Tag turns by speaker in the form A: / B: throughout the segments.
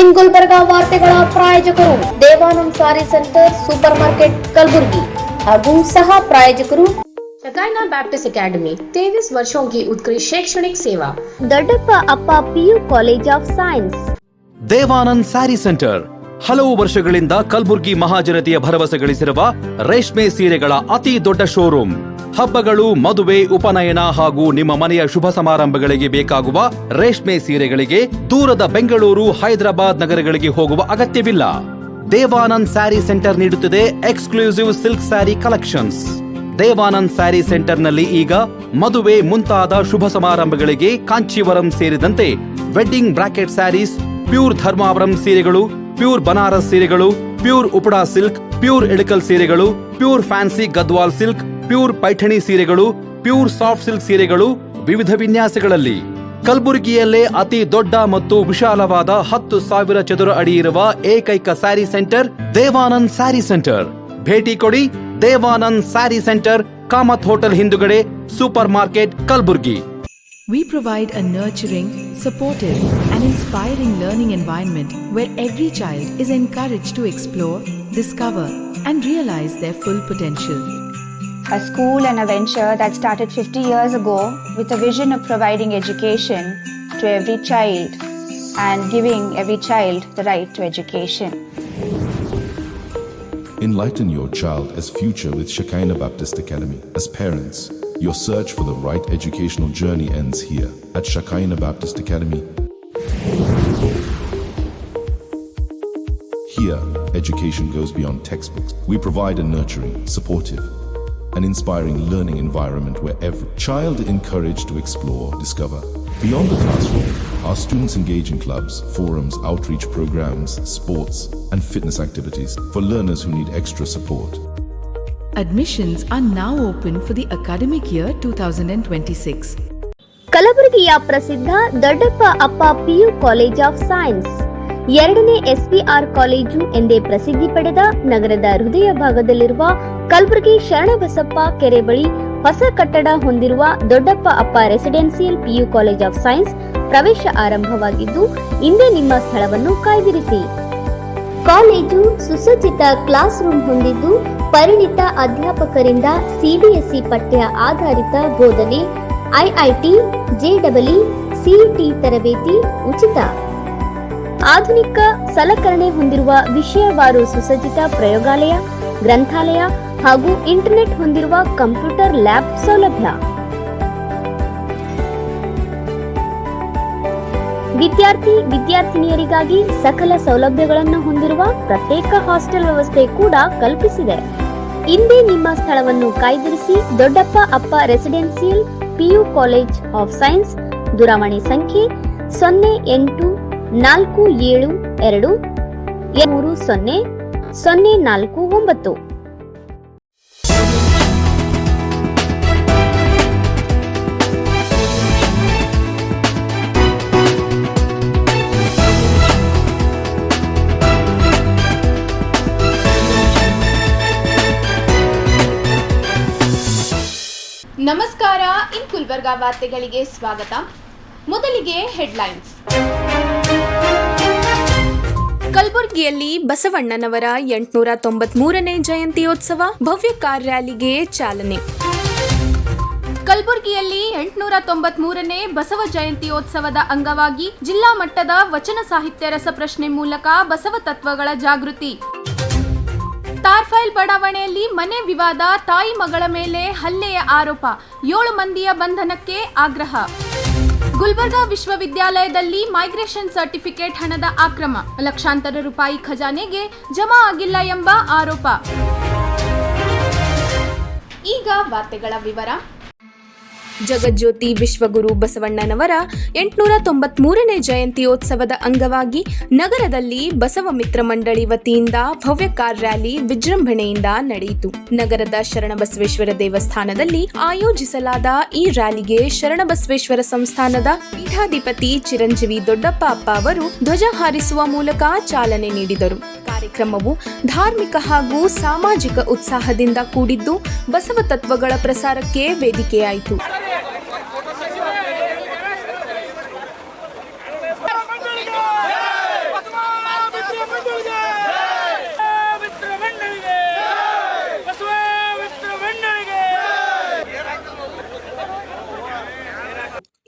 A: ಇನ್ ಗುಲ್ಬರ್ಗಾ ವಾರ್ತೆಗಳ ಪ್ರಾಯೋಜಕರು ದೇವಾನಂದ್ ಸಾರಿ centre super market Kalaburagi ಹಾಗೂ सह प्रायोजकರು शकाइना बैप्टिस्ट अकेडमी 23 वर्षों की उत्कृष्ट शैक्षणिक सेवा
B: ದೊಡ್ಡಪ್ಪ ಅಪ್ಪ PU college of science
C: Devanand sari centre ಹಲವು ವರ್ಷಗಳಿಂದ ಕಲಬುರ್ಗಿ ಮಹಾಜನತೆಯ ಭರವಸೆ ಗಳಿಸಿರುವ ರೇಷ್ಮೆ ಸೀರೆಗಳ ಅತಿ ದೊಡ್ಡ ಶೋರೂಮ್. ಹಬ್ಬಗಳು, ಮದುವೆ, ಉಪನಯನ ಹಾಗೂ ನಿಮ್ಮ ಮನೆಯ ಶುಭ ಸಮಾರಂಭಗಳಿಗೆ ಬೇಕಾಗುವ ರೇಷ್ಮೆ ಸೀರೆಗಳಿಗೆ ದೂರದ ಬೆಂಗಳೂರು, ಹೈದರಾಬಾದ್ ನಗರಗಳಿಗೆ ಹೋಗುವ ಅಗತ್ಯವಿಲ್ಲ. ದೇವಾನಂದ್ ಸ್ಯಾರಿ ಸೆಂಟರ್ ನೀಡುತ್ತಿದೆ exclusive silk sari collections. Devanand sari ಸೆಂಟರ್ನಲ್ಲಿ ಈಗ ಮದುವೆ ಮುಂತಾದ ಶುಭ ಸಮಾರಂಭಗಳಿಗೆ ಕಾಂಚೀವರಂ ಸೇರಿದಂತೆ wedding brocade saris, pure Dharmavaram ಸೀರೆಗಳು, ಪ್ಯೂರ್ ಬನಾರಸ್ ಸೀರೆಗಳು, pure Uppada silk, pure Ilkal ಸೀರೆಗಳು, pure fancy Gadwal silk, pure Paithani ಸೀರೆಗಳು, ಪ್ಯೂರ್ ಸಾಫ್ಟ್ ಸಿಲ್ಕ್ ಸೀರೆಗಳು ವಿವಿಧ ವಿನ್ಯಾಸಗಳಲ್ಲಿ. ಕಲಬುರಗಿಯಲ್ಲೇ ಅತಿ ದೊಡ್ಡ ಮತ್ತು ವಿಶಾಲವಾದ 10,000 ಚದುರ ಅಡಿ ಇರುವ ಏಕೈಕ ಸ್ಯಾರಿ ಸೆಂಟರ್ ದೇವಾನಂದ್ ಸ್ಯಾರಿ ಸೆಂಟರ್. ಭೇಟಿ ಕೊಡಿ. ದೇವಾನಂದ್ ಸ್ಯಾರಿ ಸೆಂಟರ್, ಕಾಮತ್ ಹೋಟೆಲ್ ಹಿಂದುಗಡೆ, super market, Kalaburagi.
D: We provide a nurturing, supportive and inspiring learning environment where every child is encouraged to explore, discover and realize their full potential.
E: A school and a venture that started 50 years ago with a vision of providing education to every child and giving every child the right to education.
F: Enlighten your child as future with Shekinah Baptist Academy. As parents, your search for the right educational journey ends here at Shekinah Baptist Academy. Here, education goes beyond textbooks. We provide a nurturing, supportive, and inspiring learning environment where every child is encouraged to explore, discover. Beyond the classroom, our students engage in clubs, forums, outreach programs, sports, and fitness activities for learners who need extra support.
D: Admissions are now open for the academic year 2026.
B: ಕಲಬುರಗಿಯ ಪ್ರಸಿದ್ಧ ದೊಡ್ಡಪ್ಪ ಅಪ್ಪ PU college of science, ಎರಡನೇ SPR college ಎಂದೇ ಪ್ರಸಿದ್ಧಿ ಪಡೆದ ನಗರದ ಹೃದಯ ಭಾಗದಲ್ಲಿರುವ ಕಲಬುರಗಿ ಶರಣಬಸಪ್ಪ ಕೆರೆ ಬಳಿ ಹೊಸ ಕಟ್ಟಡ ಹೊಂದಿರುವ ದೊಡ್ಡಪ್ಪ ಅಪ್ಪ residential PU college of science ಪ್ರವೇಶ ಆರಂಭವಾಗಿದ್ದು, ಇಂದೇ ನಿಮ್ಮ ಸ್ಥಳವನ್ನು ಕಾಯ್ದಿರಿಸಿ. ಕಾಲೇಜು ಸುಸಜ್ಜಿತ ಕ್ಲಾಸ್ ರೂಮ್ ಹೊಂದಿದ್ದು, ಪರಿಣಿತ ಅಧ್ಯಾಪಕರಿಂದ CBSE ಪಠ್ಯ ಆಧಾರಿತ ಬೋಧನೆ, IIT, JEE, CET ತರಬೇತಿ ಉಚಿತ. ಆಧುನಿಕ ಸಲಕರಣೆ ಹೊಂದಿರುವ ವಿಷಯವಾರು ಸುಸಜ್ಜಿತ ಪ್ರಯೋಗಾಲಯ, ಗ್ರಂಥಾಲಯ ಹಾಗೂ ಇಂಟರ್ನೆಟ್ ಹೊಂದಿರುವ ಕಂಪ್ಯೂಟರ್ ಲ್ಯಾಬ್ ಸೌಲಭ್ಯ. ವಿದ್ಯಾರ್ಥಿನಿಯರಿಗಾಗಿ ಸಕಲ ಸೌಲಭ್ಯಗಳನ್ನು ಹೊಂದಿರುವ ಪ್ರತ್ಯೇಕ ಹಾಸ್ಟೆಲ್ ವ್ಯವಸ್ಥೆ ಕೂಡ ಕಲ್ಪಿಸಿದೆ. ಇಂದೇ ನಿಮ್ಮ ಸ್ಥಳವನ್ನು ಕಾಯ್ದಿರಿಸಿ. ದೊಡ್ಡಪ್ಪ ಅಪ್ಪ residential PU college of science. ದೂರವಾಣಿ ಸಂಖ್ಯೆ 0842300049.
G: ನಮಸ್ಕಾರ. ಇನ್ ಗುಲ್ಬರ್ಗಾ ವಾರ್ತೆಗಳಿಗೆ ಸ್ವಾಗತ. ಮೊದಲಿಗೆ ಹೆಡ್ಲೈನ್ಸ್. ಕಲಬುರಗಿಯಲ್ಲಿ ಬಸವಣ್ಣನವರ 893ನೇ ಜಯಂತ್ಯೋತ್ಸವ, ಭವ್ಯ ಕಾರ್ ರ್ಯಾಲಿಗೆ ಚಾಲನೆ. ಕಲಬುರಗಿಯಲ್ಲಿ 893ನೇ ಬಸವ ಜಯಂತ್ಯೋತ್ಸವದ ಅಂಗವಾಗಿ ಜಿಲ್ಲಾ ಮಟ್ಟದ ವಚನ ಸಾಹಿತ್ಯ ರಸಪ್ರಶ್ನೆ ಮೂಲಕ ಬಸವ ತತ್ವಗಳ ಜಾಗೃತಿ. ತಾರ್ಫೈಲ್ ಬಡಾವಣೆಯಲ್ಲಿ ಮನೆ ವಿವಾದ, ತಾಯಿ ಮಗಳ ಮೇಲೆ ಹಲ್ಲೆಯ ಆರೋಪ, 7 ಮಂದಿಯ ಬಂಧನಕ್ಕೆ ಆಗ್ರಹ. ಗುಲ್ಬರ್ಗಾ ವಿಶ್ವವಿದ್ಯಾಲಯದಲ್ಲಿ ಮೈಗ್ರೇಷನ್ ಸರ್ಟಿಫಿಕೇಟ್ ಹಣದ ಅಕ್ರಮ, ಲಕ್ಷಾಂತರ ರೂಪಾಯಿ ಖಜಾನೆಗೆ ಜಮಾ ಆಗಿಲ್ಲ ಎಂಬ ಆರೋಪ. ಈಗ ವಾರ್ತೆಗಳ ವಿವರ. ಜಗಜ್ಯೋತಿ ವಿಶ್ವಗುರು ಬಸವಣ್ಣನವರ 893ನೇ ಜಯಂತ್ಯೋತ್ಸವದ ಅಂಗವಾಗಿ ನಗರದಲ್ಲಿ ಬಸವ ಮಿತ್ರ ಮಂಡಳಿ ವತಿಯಿಂದ ಭವ್ಯ ಕಾರ್ ರ್ಯಾಲಿ ವಿಜೃಂಭಣೆಯಿಂದ ನಡೆಯಿತು. ನಗರದ ಶರಣಬಸವೇಶ್ವರ ದೇವಸ್ಥಾನದಲ್ಲಿ ಆಯೋಜಿಸಲಾದ ಈ ರ್ಯಾಲಿಗೆ ಶರಣಬಸವೇಶ್ವರ ಸಂಸ್ಥಾನದ ಪೀಠಾಧಿಪತಿ ಚಿರಂಜೀವಿ ದೊಡ್ಡಪ್ಪ ಅಪ್ಪ ಅವರು ಧ್ವಜ ಹಾರಿಸುವ ಮೂಲಕ ಚಾಲನೆ ನೀಡಿದರು. ಕಾರ್ಯಕ್ರಮವು ಧಾರ್ಮಿಕ ಹಾಗೂ ಸಾಮಾಜಿಕ ಉತ್ಸಾಹದಿಂದ ಕೂಡಿದ್ದು ಬಸವ ತತ್ವಗಳ ಪ್ರಸಾರಕ್ಕೆ ವೇದಿಕೆಯಾಯಿತು.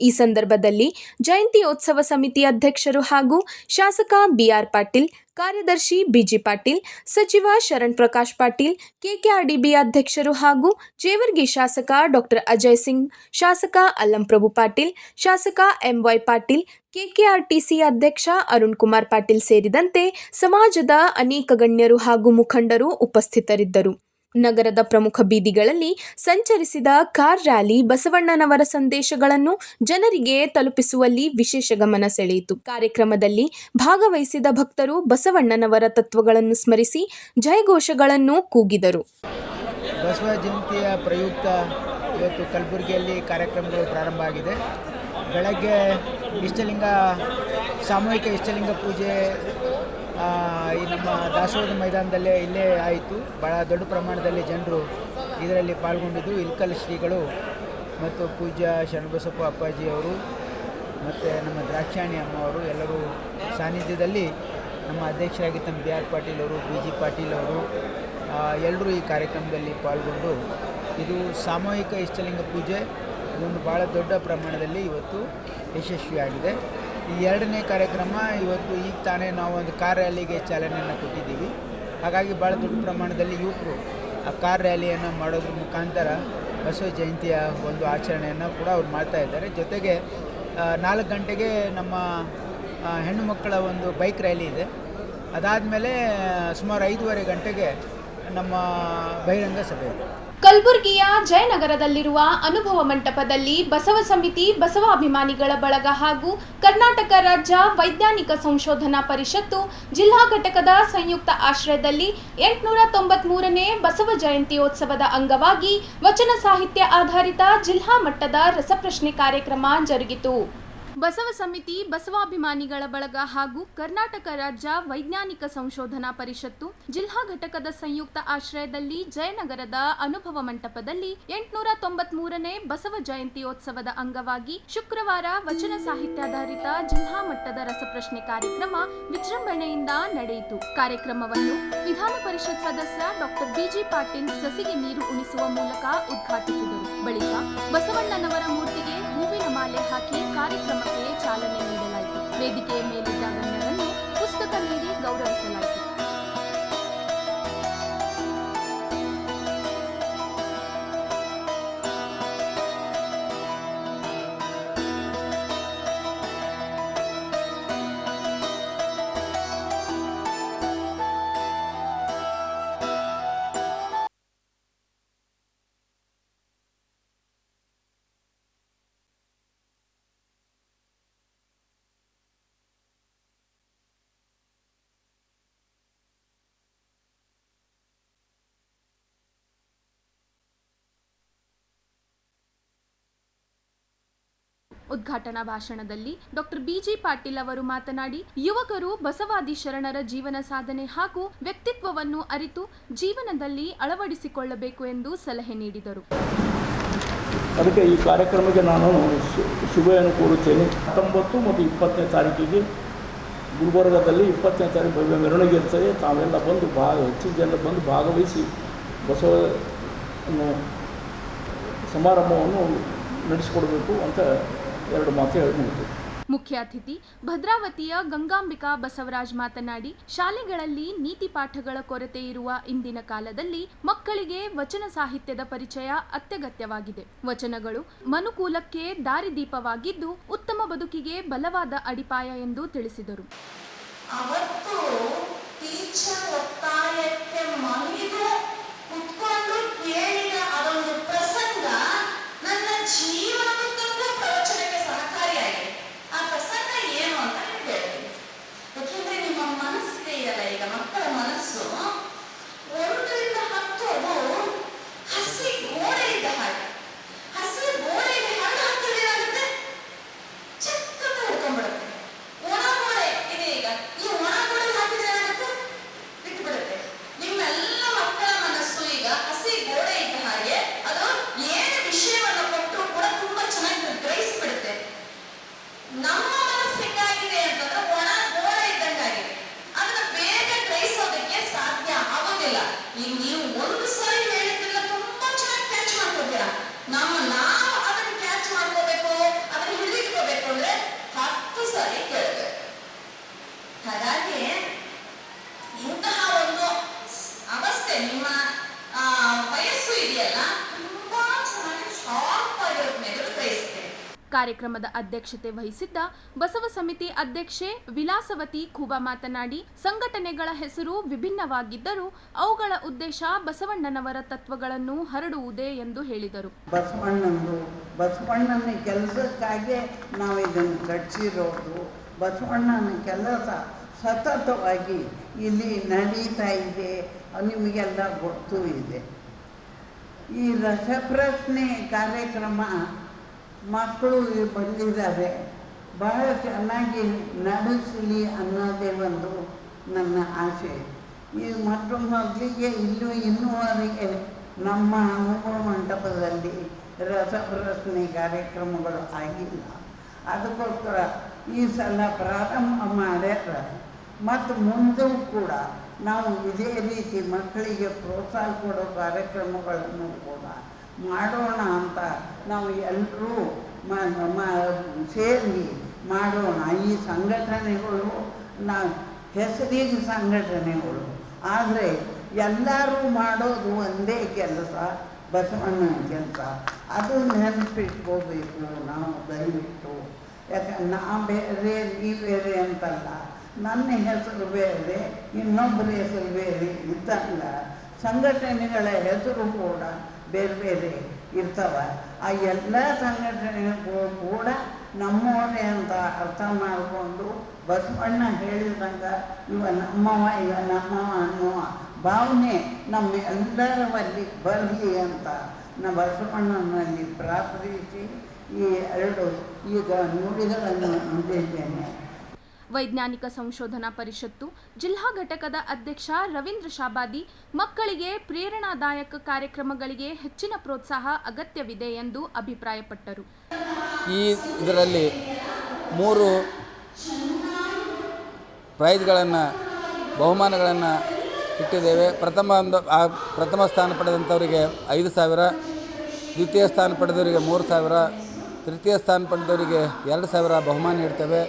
G: ಈ ಸಂದರ್ಭದಲ್ಲಿ ಜಯಂತ್ಯೋತ್ಸವ ಸಮಿತಿ ಅಧ್ಯಕ್ಷರು ಹಾಗೂ ಶಾಸಕ ಬಿಆರ್ ಪಾಟೀಲ್, ಕಾರ್ಯದರ್ಶಿ ಬಿಜಿ ಪಾಟೀಲ್, ಸಚಿವ ಶರಣ್ ಪ್ರಕಾಶ್ ಪಾಟೀಲ್, ಕೆಕೆಆರ್ಡಿಬಿ ಅಧ್ಯಕ್ಷರು ಹಾಗೂ ಜೇವರ್ಗಿ ಶಾಸಕ ಡಾಕ್ಟರ್ ಅಜಯ್ ಸಿಂಗ್, ಶಾಸಕ ಅಲ್ಲಂಪ್ರಭು ಪಾಟೀಲ್, ಶಾಸಕ ಎಂವೈ ಪಾಟೀಲ್, ಕೆಕೆಆರ್ಟಿಸಿ ಅಧ್ಯಕ್ಷ ಅರುಣ್ ಕುಮಾರ್ ಪಾಟೀಲ್ ಸೇರಿದಂತೆ ಸಮಾಜದ ಅನೇಕ ಗಣ್ಯರು ಹಾಗೂ ಮುಖಂಡರು ಉಪಸ್ಥಿತರಿದ್ದರು. ನಗರದ ಪ್ರಮುಖ ಬೀದಿಗಳಲ್ಲಿ ಸಂಚರಿಸಿದ ಕಾರ್ ರ್ಯಾಲಿ ಬಸವಣ್ಣನವರ ಸಂದೇಶಗಳನ್ನು ಜನರಿಗೆ ತಲುಪಿಸುವಲ್ಲಿ ವಿಶೇಷ ಗಮನ ಸೆಳೆಯಿತು. ಕಾರ್ಯಕ್ರಮದಲ್ಲಿ ಭಾಗವಹಿಸಿದ ಭಕ್ತರು ಬಸವಣ್ಣನವರ ತತ್ವಗಳನ್ನು ಸ್ಮರಿಸಿ ಜಯಘೋಷಗಳನ್ನು ಕೂಗಿದರು.
H: ಬಸವ ಜಯಂತಿಯ ಪ್ರಯುಕ್ತ ಇವತ್ತು ಕಲಬುರಗಿಯಲ್ಲಿ ಕಾರ್ಯಕ್ರಮಗಳು ಪ್ರಾರಂಭ ಆಗಿದೆ. ಬೆಳಗ್ಗೆ ಸಾಮೂಹಿಕ ಇಷ್ಟಲಿಂಗ ಪೂಜೆ ಈ ನಮ್ಮ ದಾಸೋಹದ ಮೈದಾನದಲ್ಲೇ ಇಲ್ಲೇ ಆಯಿತು. ಭಾಳ ದೊಡ್ಡ ಪ್ರಮಾಣದಲ್ಲಿ ಜನರು ಇದರಲ್ಲಿ ಪಾಲ್ಗೊಂಡಿದ್ದು. ಇಲ್ಕಲ್ ಶ್ರೀಗಳು ಮತ್ತು ಪೂಜ್ಯ ಶರಣಬಸಪ್ಪ ಅಪ್ಪಾಜಿಯವರು ಮತ್ತು ನಮ್ಮ ದ್ರಾಕ್ಷಾಣಿ ಅಮ್ಮ ಅವರು ಎಲ್ಲರೂ ಸಾನ್ನಿಧ್ಯದಲ್ಲಿ ನಮ್ಮ ಅಧ್ಯಕ್ಷರಾಗಿ ತಮ್ಮ ಬಿ ಆರ್ ಪಾಟೀಲ್ ಅವರು, ಬಿ ಜಿ ಪಾಟೀಲ್ ಅವರು ಎಲ್ಲರೂ ಈ ಕಾರ್ಯಕ್ರಮದಲ್ಲಿ ಪಾಲ್ಗೊಂಡು ಇದು ಸಾಮೂಹಿಕ ಇಷ್ಟಲಿಂಗ ಪೂಜೆ ಇದೊಂದು ಭಾಳ ದೊಡ್ಡ ಪ್ರಮಾಣದಲ್ಲಿ ಇವತ್ತು ಯಶಸ್ವಿಯಾಗಿದೆ. ಈ ಎರಡನೇ ಕಾರ್ಯಕ್ರಮ ಇವತ್ತು ಈಗ ತಾನೇ ನಾವು ಒಂದು ಕಾರ್ ರ್ಯಾಲಿಗೆ ಚಾಲನೆಯನ್ನು ಕೊಟ್ಟಿದ್ದೀವಿ. ಹಾಗಾಗಿ ಭಾಳ ದೊಡ್ಡ ಪ್ರಮಾಣದಲ್ಲಿ ಯುವಕರು ಆ ಕಾರ್ ರ್ಯಾಲಿಯನ್ನು ಮಾಡೋದ್ರ ಮುಖಾಂತರ ಬಸವ ಜಯಂತಿಯ ಒಂದು ಆಚರಣೆಯನ್ನು ಕೂಡ ಅವ್ರು ಮಾಡ್ತಾಯಿದ್ದಾರೆ. ಜೊತೆಗೆ 4 ಗಂಟೆಗೆ ನಮ್ಮ ಹೆಣ್ಣು ಮಕ್ಕಳ ಒಂದು ಬೈಕ್ ರ್ಯಾಲಿ ಇದೆ. ಅದಾದಮೇಲೆ ಸುಮಾರು 5:30 ಗಂಟೆಗೆ ನಮ್ಮ ಬಹಿರಂಗ ಸಭೆ ಇದೆ.
G: ಕಲಬುರಗಿಯ ಜಯನಗರದಲ್ಲಿರುವ ಅನುಭವ ಮಂಟಪದಲ್ಲಿ ಬಸವ ಸಮಿತಿ, ಬಸವ ಅಭಿಮಾನಿಗಳ ಬಳಗ ಹಾಗೂ ಕರ್ನಾಟಕ ರಾಜ್ಯ ವೈಜ್ಞಾನಿಕ ಸಂಶೋಧನಾ ಪರಿಷತ್ತು ಜಿಲ್ಲಾ ಘಟಕದ ಸಂಯುಕ್ತ ಆಶ್ರಯದಲ್ಲಿ 893ನೇ ಬಸವ ಜಯಂತ್ಯೋತ್ಸವದ ಅಂಗವಾಗಿ ವಚನ ಸಾಹಿತ್ಯ ಆಧಾರಿತ ಜಿಲ್ಲಾ ಮಟ್ಟದ ರಸಪ್ರಶ್ನೆ ಕಾರ್ಯಕ್ರಮ ಜರುಗಿತು. ಬಸವ ಸಮಿತಿ, ಬಸವಾಭಿಮಾನಿಗಳ ಬಳಗ ಹಾಗೂ ಕರ್ನಾಟಕ ರಾಜ್ಯ ವೈಜ್ಞಾನಿಕ ಸಂಶೋಧನಾ ಪರಿಷತ್ತು ಜಿಲ್ಲಾ ಘಟಕದ ಸಂಯುಕ್ತ ಆಶ್ರಯದಲ್ಲಿ ಜಯನಗರದ ಅನುಭವ ಮಂಟಪದಲ್ಲಿ 893ನೇ ಬಸವ ಜಯಂತ್ಯೋತ್ಸವದ ಅಂಗವಾಗಿ ಶುಕ್ರವಾರ ವಚನ ಸಾಹಿತ್ಯಾಧಾರಿತ ಜಿಲ್ಲಾ ಮಟ್ಟದ ರಸಪ್ರಶ್ನೆ ಕಾರ್ಯಕ್ರಮ ವಿಜೃಂಭಣೆಯಿಂದ ನಡೆಯಿತು. ಕಾರ್ಯಕ್ರಮವನ್ನು ವಿಧಾನ ಪರಿಷತ್ ಸದಸ್ಯ ಡಾಕ್ಟರ್ ಬಿಜಿ ಪಾಟೀಲ್ ಸಸಿಗೆ ನೀರು ಉಣಿಸುವ ಮೂಲಕ ಉದ್ಘಾಟಿಸಿದರು. ಬಳಿಕ ಬಸವಣ್ಣನವರ ಮೂರ್ತಿಗೆ ಹೂವಿನ ಮಾಲೆ ಹಾಕಿ ಕಾರ್ಯಕ್ರಮಕ್ಕೆ ಚಾಲನೆ ನೀಡಲಾಯಿತು. ವೇದಿಕೆಯ ಮೇಲಿದ್ದ ಗಣ್ಯರನ್ನು ಪುಸ್ತಕ ನೀಡಿ ಗೌರವಿಸಲಾಯಿತು. ಉದ್ಘಾಟನಾ ಭಾಷಣದಲ್ಲಿ ಡಾಕ್ಟರ್ ಬಿಜಿ ಪಾಟೀಲ್ ಅವರು ಮಾತನಾಡಿ, ಯುವಕರು ಬಸವಾದಿ ಶರಣರ ಜೀವನ ಸಾಧನೆ ಹಾಗೂ ವ್ಯಕ್ತಿತ್ವವನ್ನು ಅರಿತು ಜೀವನದಲ್ಲಿ ಅಳವಡಿಸಿಕೊಳ್ಳಬೇಕು ಎಂದು ಸಲಹೆ ನೀಡಿದರು.
I: ಅದಕ್ಕೆ ಈ ಕಾರ್ಯಕ್ರಮಕ್ಕೆ ನಾನು ಶುಭವನ್ನು ಕೋರುತ್ತೇನೆ. 19 ಮತ್ತು 20ನೇ ತಾರೀಕಿಗೆ ಗುಲ್ಬರ್ಗದಲ್ಲಿ 20ನೇ ತಾರೀಕು ಮೆರವಣಿಗೆ ಇರ್ತದೆ. ತಾವೆಲ್ಲ ಬಂದು ಹೆಚ್ಚಿನ ಜನರು ಬಂದು ಭಾಗವಹಿಸಿ ಬಸವ ಸಮಾರಂಭವನ್ನು ನಡೆಸಿಕೊಡಬೇಕು ಅಂತ 2 ಮಾತು ಹೇಳ್ಬೋದು.
G: ಮುಖ್ಯ ಅತಿಥಿ ಭದ್ರಾವತಿಯ ಗಂಗಾಂಬಿಕಾ ಬಸವರಾಜ್ ಮಾತನಾಡಿ, ಶಾಲೆಗಳಲ್ಲಿ ನೀತಿ ಪಾಠಗಳ ಕೊರತೆ ಇರುವ ಇಂದಿನ ಕಾಲದಲ್ಲಿ ಮಕ್ಕಳಿಗೆ ವಚನ ಸಾಹಿತ್ಯದ ಪರಿಚಯ ಅತ್ಯಗತ್ಯವಾಗಿದೆ. ವಚನಗಳು ಮನುಕುಲಕ್ಕೆ ದಾರಿದೀಪವಾಗಿದ್ದು ಉತ್ತಮ ಬದುಕಿಗೆ ಬಲವಾದ ಅಡಿಪಾಯ ಎಂದು ತಿಳಿಸಿದರು.
J: ಅವತ್ತು ಟೀಚರ್ ಒತ್ತಾಯಕ್ಕೆ ಮಣಿದು ಕುತ್ಕೊಂಡು ಕೇಳಿದ ಅದೊಂದು ಪ್ರಸಂಗ ನನ್ನ ಜೀವನದುದ್ದಕ್ಕೂ ಪ್ರವಚನಕ್ಕೆ ಸಹಕಾರಿಯಾಗಿದೆ. ಆ ಪ್ರಸಂಗ ಏನು ಅಂತ ಹೇಳ್ತೀನಿ. ಯಾಕೆಂದ್ರೆ ನಿಮ್ಮ ಮನಸ್ಸಿದೆಯಲ್ಲ, ಈಗ ಮಕ್ಕಳ ಮನಸ್ಸು 1 ರಿಂದ 10 ಅದು ಹಸಿ ಗೋಡೆ ಇದ್ದ ಹಾಗೆ. ಹಸಿ ಗೋಡೆಗೆ ಹಣ್ಣು ಹಾಕಿದ್ರೆ ಏನಾಗುತ್ತೆ? ಚಕ್ಕ ಹಿಡ್ಕೊಂಡ್ಬಿಡುತ್ತೆ. ಒಣ ಗೋಡೆ ಇದೆ ಈಗ, ಈ ಒಣ ಗೋಡೆ ಹಾಕಿದ್ರೆ ಏನಾಗುತ್ತೆ? ಬಿಟ್ಟು ಬಿಡುತ್ತೆ. ನಿಮ್ಮೆಲ್ಲ ಮಕ್ಕಳ ಮನಸ್ಸು ಈಗ ಹಸಿ ಗೋಡೆ ಇದ್ದ
G: ಕಾರ್ಯಕ್ರಮದ ಅಧ್ಯಕ್ಷತೆ ವಹಿಸಿದ್ದ ಬಸವ ಸಮಿತಿ ಅಧ್ಯಕ್ಷೆ ವಿಲಾಸವತಿ ಖೂಬಾ ಮಾತನಾಡಿ, ಸಂಘಟನೆಗಳ ಹೆಸರು ವಿಭಿನ್ನವಾಗಿದ್ದರೂ ಅವುಗಳ ಉದ್ದೇಶ ಬಸವಣ್ಣನವರ ತತ್ವಗಳನ್ನು ಹರಡುವುದೇ ಎಂದು ಹೇಳಿದರು.
K: ಬಸವಣ್ಣನ ಕೆಲಸಕ್ಕಾಗಿ ನಾವು ಇದನ್ನು ಕಟ್ಟಿಸಿರೋದು. ಬಸವಣ್ಣನ ಕೆಲಸ ಸತತವಾಗಿ ಇಲ್ಲಿ ನಡೀತಾ ಇದೆ, ನಿಮಗೆಲ್ಲ ಗೊತ್ತೂ ಇದೆ. ಈ ರಸಪ್ರಶ್ನೆ ಕಾರ್ಯಕ್ರಮ ಮಕ್ಕಳು ಬಂದಿದ್ದಾರೆ, ಬಹಳ ಚೆನ್ನಾಗಿ ನಡೆಸಲಿ ಅನ್ನೋದೇ ಒಂದು ನನ್ನ ಆಸೆ. ಈ ಮೊದಲಿಗೆ ಇನ್ನೂವರೆಗೆ ನಮ್ಮ ಅನುಭವ ಮಂಟಪದಲ್ಲಿ ರಸಪ್ರಶ್ನೆ ಕಾರ್ಯಕ್ರಮಗಳು ಆಗಿಲ್ಲ. ಅದಕ್ಕೋಸ್ಕರ ಈ ಸಲ ಪ್ರಾರಂಭ ಮಾಡ್ಯಾರ. ಮತ್ತು ಮುಂದೂ ಕೂಡ ನಾವು ಇದೇ ರೀತಿ ಮಕ್ಕಳಿಗೆ ಪ್ರೋತ್ಸಾಹ ಕೊಡೋ ಕಾರ್ಯಕ್ರಮಗಳನ್ನು ಕೂಡ ಮಾಡೋಣ ಅಂತ ನಾವು ಎಲ್ಲರೂ ಸೇರಿ ಮಾಡೋಣ. ಈ ಸಂಘಟನೆಗಳು ಹೆಸರಿಗೆ ಸಂಘಟನೆಗಳು, ಆದರೆ ಎಲ್ಲರೂ ಮಾಡೋದು ಒಂದೇ ಕೆಲಸ, ಬಸವಣ್ಣನ ಕೆಲಸ. ಅದು ನೆನಪಿಟ್ಕೋಬೇಕು ನಾವು ದಯವಿಟ್ಟು. ಯಾಕಂದ್ರೆ ನಾ ಬೇರೆ ನೀ ಬೇರೆ ಅಂತಲ್ಲ, ನನ್ನ ಹೆಸರು ಬೇರೆ ಇನ್ನೊಬ್ಬರ ಹೆಸರು ಬೇರೆ ಇದ್ದಂಗ ಸಂಘಟನೆಗಳ ಹೆಸರು ಕೂಡ ಬೇರೆ ಬೇರೆ ಇರ್ತವೆ. ಆ ಎಲ್ಲ ಸಂಘಟನೆಗಳು ಕೂಡ ನಮ್ಮವರೇ ಅಂತ ಅರ್ಥ ಮಾಡಿಕೊಂಡು ಬಸವಣ್ಣ ಹೇಳಿದಂಗೆ ಇವ ನಮ್ಮವ ಅನ್ನುವ ಭಾವನೆ ನಮ್ಮ ಎಲ್ಲರಲ್ಲಿ ಬರಲಿ ಅಂತ ನಾ ಬಸವಣ್ಣನಲ್ಲಿ ಪ್ರಾರ್ಥಿಸಿ ಈ ಎರಡು ಈಗ ನುಡಿಗಳನ್ನು ನುಡಿದ್ದೇನೆ.
G: ವೈಜ್ಞಾನಿಕ ಸಂಶೋಧನಾ ಪರಿಷತ್ತು ಜಿಲ್ಲಾ ಘಟಕದ ಅಧ್ಯಕ್ಷ ರವೀಂದ್ರ ಶಾಬಾದಿ ಮಕ್ಕಳಿಗೆ ಪ್ರೇರಣಾದಾಯಕ ಕಾರ್ಯಕ್ರಮಗಳಿಗೆ ಹೆಚ್ಚಿನ ಪ್ರೋತ್ಸಾಹ ಅಗತ್ಯವಿದೆ ಎಂದು ಅಭಿಪ್ರಾಯಪಟ್ಟರು.
L: ಇದರಲ್ಲಿ 3 ಪ್ರೈಜ್ಗಳನ್ನು ಬಹುಮಾನಗಳನ್ನು ಇಟ್ಟಿದ್ದೇವೆ. ಪ್ರಥಮ ಸ್ಥಾನ ಪಡೆದಂಥವರಿಗೆ 5,000, ದ್ವಿತೀಯ ಸ್ಥಾನ ಪಡೆದವರಿಗೆ 3,000, ತೃತೀಯ ಸ್ಥಾನ ಪಡೆದವರಿಗೆ 2,000 ಬಹುಮಾನ ನೀಡ್ತೇವೆ.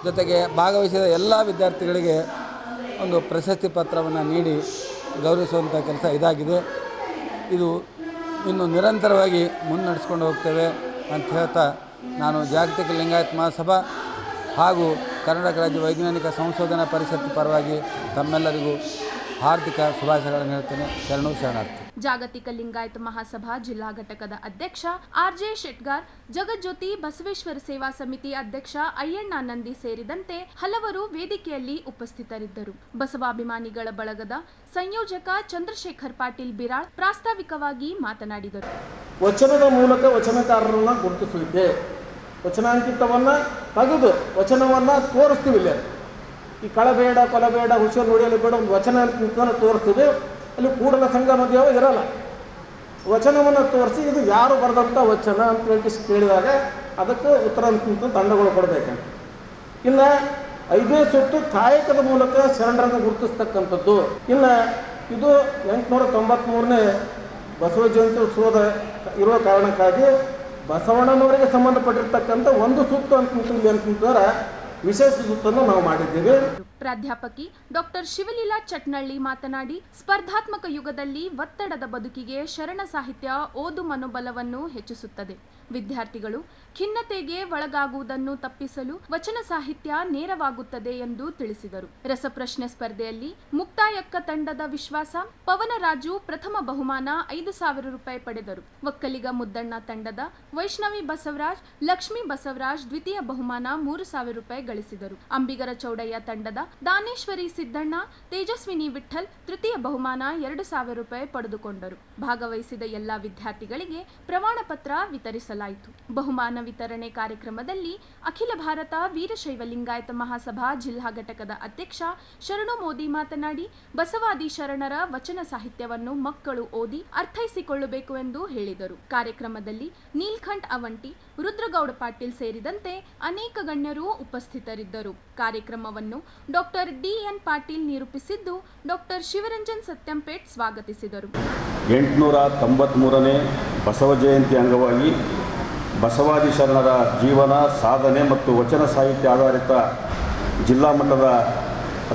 L: ಜೊತೆಗೆ ಭಾಗವಹಿಸಿದ ಎಲ್ಲ ವಿದ್ಯಾರ್ಥಿಗಳಿಗೆ ಒಂದು ಪ್ರಶಸ್ತಿ ಪತ್ರವನ್ನು ನೀಡಿ ಗೌರವಿಸುವಂಥ ಕೆಲಸ ಇದಾಗಿದೆ. ಇದು ಇನ್ನು ನಿರಂತರವಾಗಿ ಮುನ್ನಡೆಸ್ಕೊಂಡು ಹೋಗ್ತೇವೆ ಅಂತ ಹೇಳ್ತಾ ನಾನು ಜಾಗತಿಕ ಲಿಂಗಾಯತ್ ಮಹಾಸಭಾ ಹಾಗೂ ಕರ್ನಾಟಕ ರಾಜ್ಯ ವೈಜ್ಞಾನಿಕ ಸಂಶೋಧನಾ ಪರಿಷತ್ ಪರವಾಗಿ ತಮ್ಮೆಲ್ಲರಿಗೂ ಹಾರ್ದಿಕ ಶುಭಾಶಯಗಳನ್ನು ಹೇಳ್ತೇನೆ. ಶರಣಾರ್ಥಿ.
G: ಜಾಗತಿಕ ಲಿಂಗಾಯತ ಮಹಾಸಭಾ ಜಿಲ್ಲಾ ಘಟಕದ ಅಧ್ಯಕ್ಷ ಆರ್.ಜೆ. ಶೆಟ್ಗಾರ್, ಜಗಜ್ಯೋತಿ ಬಸವೇಶ್ವರ ಸೇವಾ ಸಮಿತಿ ಅಧ್ಯಕ್ಷ ಅಯ್ಯಣ್ಣ ನಂದಿ ಸೇರಿದಂತೆ ಹಲವರು ವೇದಿಕೆಯಲ್ಲಿ ಉಪಸ್ಥಿತರಿದ್ದರು. ಬಸವಾಭಿಮಾನಿಗಳ ಬಳಗದ ಸಂಯೋಜಕ ಚಂದ್ರಶೇಖರ್ ಪಾಟೀಲ್ ಬಿರಾಳ್ ಪ್ರಾಸ್ತಾವಿಕವಾಗಿ ಮಾತನಾಡಿದರು.
I: ವಚನದ ಮೂಲಕ ವಚನಕಾರರನ್ನ ಗುರುತಿಸಲಿಕ್ಕೆ ವಚನಾಂಕಿತವನ್ನು ತೆಗೆದು ವಚನವನ್ನು ತೋರಿಸ್ತೀವಿ. ಇಲ್ಲಿ ಈ ಕಳಬೇಡ ಕೊಲಬೇಡ ಹುಷಾರು ನುಡಿಯಲು ಬೇಡ ಒಂದು ವಚನಾಂಕಿತನ ತೋರಿಸ್ತೀವಿ. ಅಲ್ಲಿ ಕೂಡಲ ಸಂಗಮ ದೇವ ಇರಲ್ಲ. ವಚನವನ್ನು ತೋರಿಸಿ ಇದು ಯಾರು ಬರೆದಂಥ ವಚನ ಅಂತ ಕೇಳಿದಾಗ ಅದಕ್ಕೆ ಉತ್ತರ ತಂಡಗಳು ಕೊಡಬೇಕಂತ. ಇನ್ನು 5ನೇ ಸುತ್ತು ಕಾಯಕದ ಮೂಲಕ ಶರಣರನ್ನು ಗುರುತಿಸ್ತಕ್ಕಂಥದ್ದು. ಇನ್ನು ಇದು 893ನೇ ಬಸವ ಜಯಂತಿ ಉತ್ಸವದ ಇರುವ ಕಾರಣಕ್ಕಾಗಿ ಬಸವಣ್ಣನವರಿಗೆ ಸಂಬಂಧಪಟ್ಟಿರ್ತಕ್ಕಂಥ ಒಂದು ಸುತ್ತು ಅಂತಂದ್ರೆ ವಿಶೇಷ ಸುತ್ತನ್ನು ನಾವು ಮಾಡಿದ್ದೇವೆ.
G: ಪ್ರಾಧ್ಯಾಪಕಿ ಡಾಕ್ಟರ್ ಶಿವಲೀಲಾ ಚಟ್ನಳ್ಳಿ ಮಾತನಾಡಿ, ಸ್ಪರ್ಧಾತ್ಮಕ ಯುಗದಲ್ಲಿ ಒತ್ತಡದ ಬದುಕಿಗೆ ಶರಣ ಸಾಹಿತ್ಯ ಓದು ಮನೋಬಲವನ್ನು ಹೆಚ್ಚಿಸುತ್ತದೆ. ವಿದ್ಯಾರ್ಥಿಗಳು ಖಿನ್ನತೆಗೆ ಒಳಗಾಗುವುದನ್ನು ತಪ್ಪಿಸಲು ವಚನ ಸಾಹಿತ್ಯ ನೇರವಾಗುತ್ತದೆ ಎಂದು ತಿಳಿಸಿದರು. ರಸಪ್ರಶ್ನೆ ಸ್ಪರ್ಧೆಯಲ್ಲಿ ಮುಕ್ತಾಯಕ್ಕ ತಂಡದ ವಿಶ್ವಾಸ ಪವನರಾಜು ಪ್ರಥಮ ಬಹುಮಾನ 5,000 ರೂಪಾಯಿ ಪಡೆದರು. ಒಕ್ಕಲಿಗ ಮುದ್ದಣ್ಣ ತಂಡದ ವೈಷ್ಣವಿ ಬಸವರಾಜ್, ಲಕ್ಷ್ಮೀ ಬಸವರಾಜ್ ದ್ವಿತೀಯ ಬಹುಮಾನ 3,000 ರೂಪಾಯಿ ಗಳಿಸಿದರು. ಅಂಬಿಗರ ಚೌಡಯ್ಯ ತಂಡದ ದಾನೇಶ್ವರಿ ಸಿದ್ದಣ್ಣ, ತೇಜಸ್ವಿನಿ ವಿಠಲ್ ತೃತೀಯ ಬಹುಮಾನ 2,000 ರೂಪಾಯಿ ಪಡೆದುಕೊಂಡರು. ಭಾಗವಹಿಸಿದ ಎಲ್ಲಾ ವಿದ್ಯಾರ್ಥಿಗಳಿಗೆ ಪ್ರಮಾಣ ಪತ್ರ ವಿತರಿಸಲಾಯಿತು. ಬಹುಮಾನ ವಿತರಣೆ ಕಾರ್ಯಕ್ರಮದಲ್ಲಿ ಅಖಿಲ ಭಾರತ ವೀರಶೈವ ಲಿಂಗಾಯತ ಮಹಾಸಭಾ ಜಿಲ್ಲಾ ಘಟಕದ ಅಧ್ಯಕ್ಷ ಶರಣು ಮೋದಿ ಮಾತನಾಡಿ, ಬಸವಾದಿ ಶರಣರ ವಚನ ಸಾಹಿತ್ಯವನ್ನು ಮಕ್ಕಳು ಓದಿ ಅರ್ಥೈಸಿಕೊಳ್ಳಬೇಕು ಎಂದು ಹೇಳಿದರು. ಕಾರ್ಯಕ್ರಮದಲ್ಲಿ ನೀಲ್ಕಂಠ್ ಅವಂಟಿ, ರುದ್ರಗೌಡ ಪಾಟೀಲ್ ಸೇರಿದಂತೆ ಅನೇಕ ಗಣ್ಯರು ಉಪಸ್ಥಿತರಿದ್ದರು. ಕಾರ್ಯಕ್ರಮವನ್ನು doctor DN. Patil ನಿರೂಪಿಸಿದ್ದು, doctor Shivaranjan ಸತ್ಯಂಪೇಟ್ ಸ್ವಾಗತಿಸಿದರು.
M: 893ನೇ ಬಸವ ಜಯಂತಿ ಅಂಗವಾಗಿ ಬಸವಾದಿ ಶರಣರ ಜೀವನ, ಸಾಧನೆ ಮತ್ತು ವಚನ ಸಾಹಿತ್ಯ ಆಧಾರಿತ ಜಿಲ್ಲಾ ಮಟ್ಟದ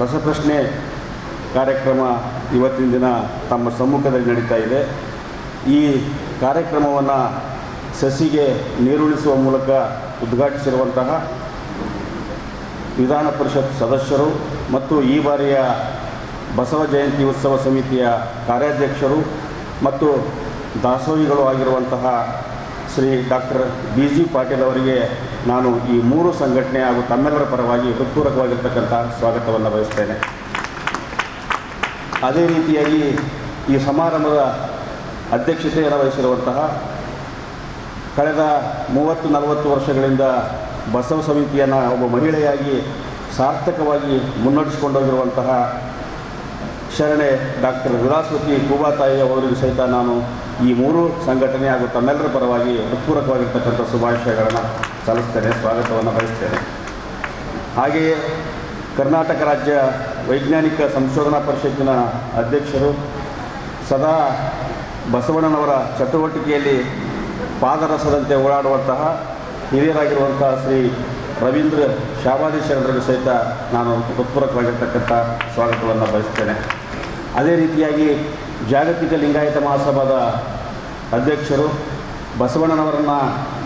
M: ರಸಪ್ರಶ್ನೆ ಕಾರ್ಯಕ್ರಮ ಇವತ್ತಿನ ದಿನ ತಮ್ಮ ಸಮ್ಮುಖದಲ್ಲಿ ನಡೀತಾ ಇದೆ. ಈ ಕಾರ್ಯಕ್ರಮವನ್ನು ಸಸಿಗೆ ನೀರುಣಿಸುವ ಮೂಲಕ ಉದ್ಘಾಟಿಸಿರುವಂತಹ ವಿಧಾನ ಪರಿಷತ್ ಸದಸ್ಯರು ಮತ್ತು ಈ ಬಾರಿಯ ಬಸವ ಜಯಂತಿ ಉತ್ಸವ ಸಮಿತಿಯ ಕಾರ್ಯಾಧ್ಯಕ್ಷರು ಮತ್ತು ದಾಸೋಹಿಗಳು ಆಗಿರುವಂತಹ ಶ್ರೀ ಡಾಕ್ಟರ್ BG ಪಾಟೀಲ್ ಅವರಿಗೆ ನಾನು ಈ 3 ಸಂಘಟನೆ ಹಾಗೂ ತಮ್ಮೆಲ್ಲರ ಪರವಾಗಿ ಹೃತ್ಪೂರ್ವಕವಾಗಿರ್ತಕ್ಕಂಥ ಸ್ವಾಗತವನ್ನು ಬಯಸ್ತೇನೆ. ಅದೇ ರೀತಿಯಾಗಿ ಈ ಸಮಾರಂಭದ ಅಧ್ಯಕ್ಷತೆಯನ್ನು ವಹಿಸಿರುವಂತಹ ಕಳೆದ 30-40 ವರ್ಷಗಳಿಂದ ಬಸವ ಸಮಿತಿಯನ್ನು ಒಬ್ಬ ಮಹಿಳೆಯಾಗಿ ಸಾರ್ಥಕವಾಗಿ ಮುನ್ನಡೆಸಿಕೊಂಡೋಗಿರುವಂತಹ ಶರಣೆ ಡಾಕ್ಟರ್ ವಿಲಾಸವತಿ ಕೂಬಾತಾಯಿ ಅವರಿಗೂ ಸಹಿತ ನಾನು ಈ 3 ಸಂಘಟನೆ ಹಾಗೂ ತಮ್ಮೆಲ್ಲರ ಪರವಾಗಿ ಹೃತ್ಪೂರ್ವಕವಾಗಿರ್ತಕ್ಕಂಥ ಶುಭಾಶಯಗಳನ್ನು ಸಲ್ಲಿಸ್ತೇನೆ, ಸ್ವಾಗತವನ್ನು ಬಯಸ್ತೇನೆ. ಹಾಗೆಯೇ ಕರ್ನಾಟಕ ರಾಜ್ಯ ವೈಜ್ಞಾನಿಕ ಸಂಶೋಧನಾ ಪರಿಷತ್ತಿನ ಅಧ್ಯಕ್ಷರು, ಸದಾ ಬಸವಣ್ಣನವರ ಚಟುವಟಿಕೆಯಲ್ಲಿ ಪಾದರಸದಂತೆ ಓಡಾಡುವಂತಹ ಹಿರಿಯರಾಗಿರುವಂತಹ ಶ್ರೀ ರವೀಂದ್ರ ಶಾಬಾದಿ ಶರಣರಿಗೂ ಸಹಿತ ನಾನು ಹೃತ್ಪೂರ್ವಕವಾಗಿರ್ತಕ್ಕಂಥ ಸ್ವಾಗತವನ್ನು ಬಯಸ್ತೇನೆ. ಅದೇ ರೀತಿಯಾಗಿ ಜಾಗತಿಕ ಲಿಂಗಾಯತ ಮಹಾಸಭಾದ ಅಧ್ಯಕ್ಷರು, ಬಸವಣ್ಣನವರನ್ನು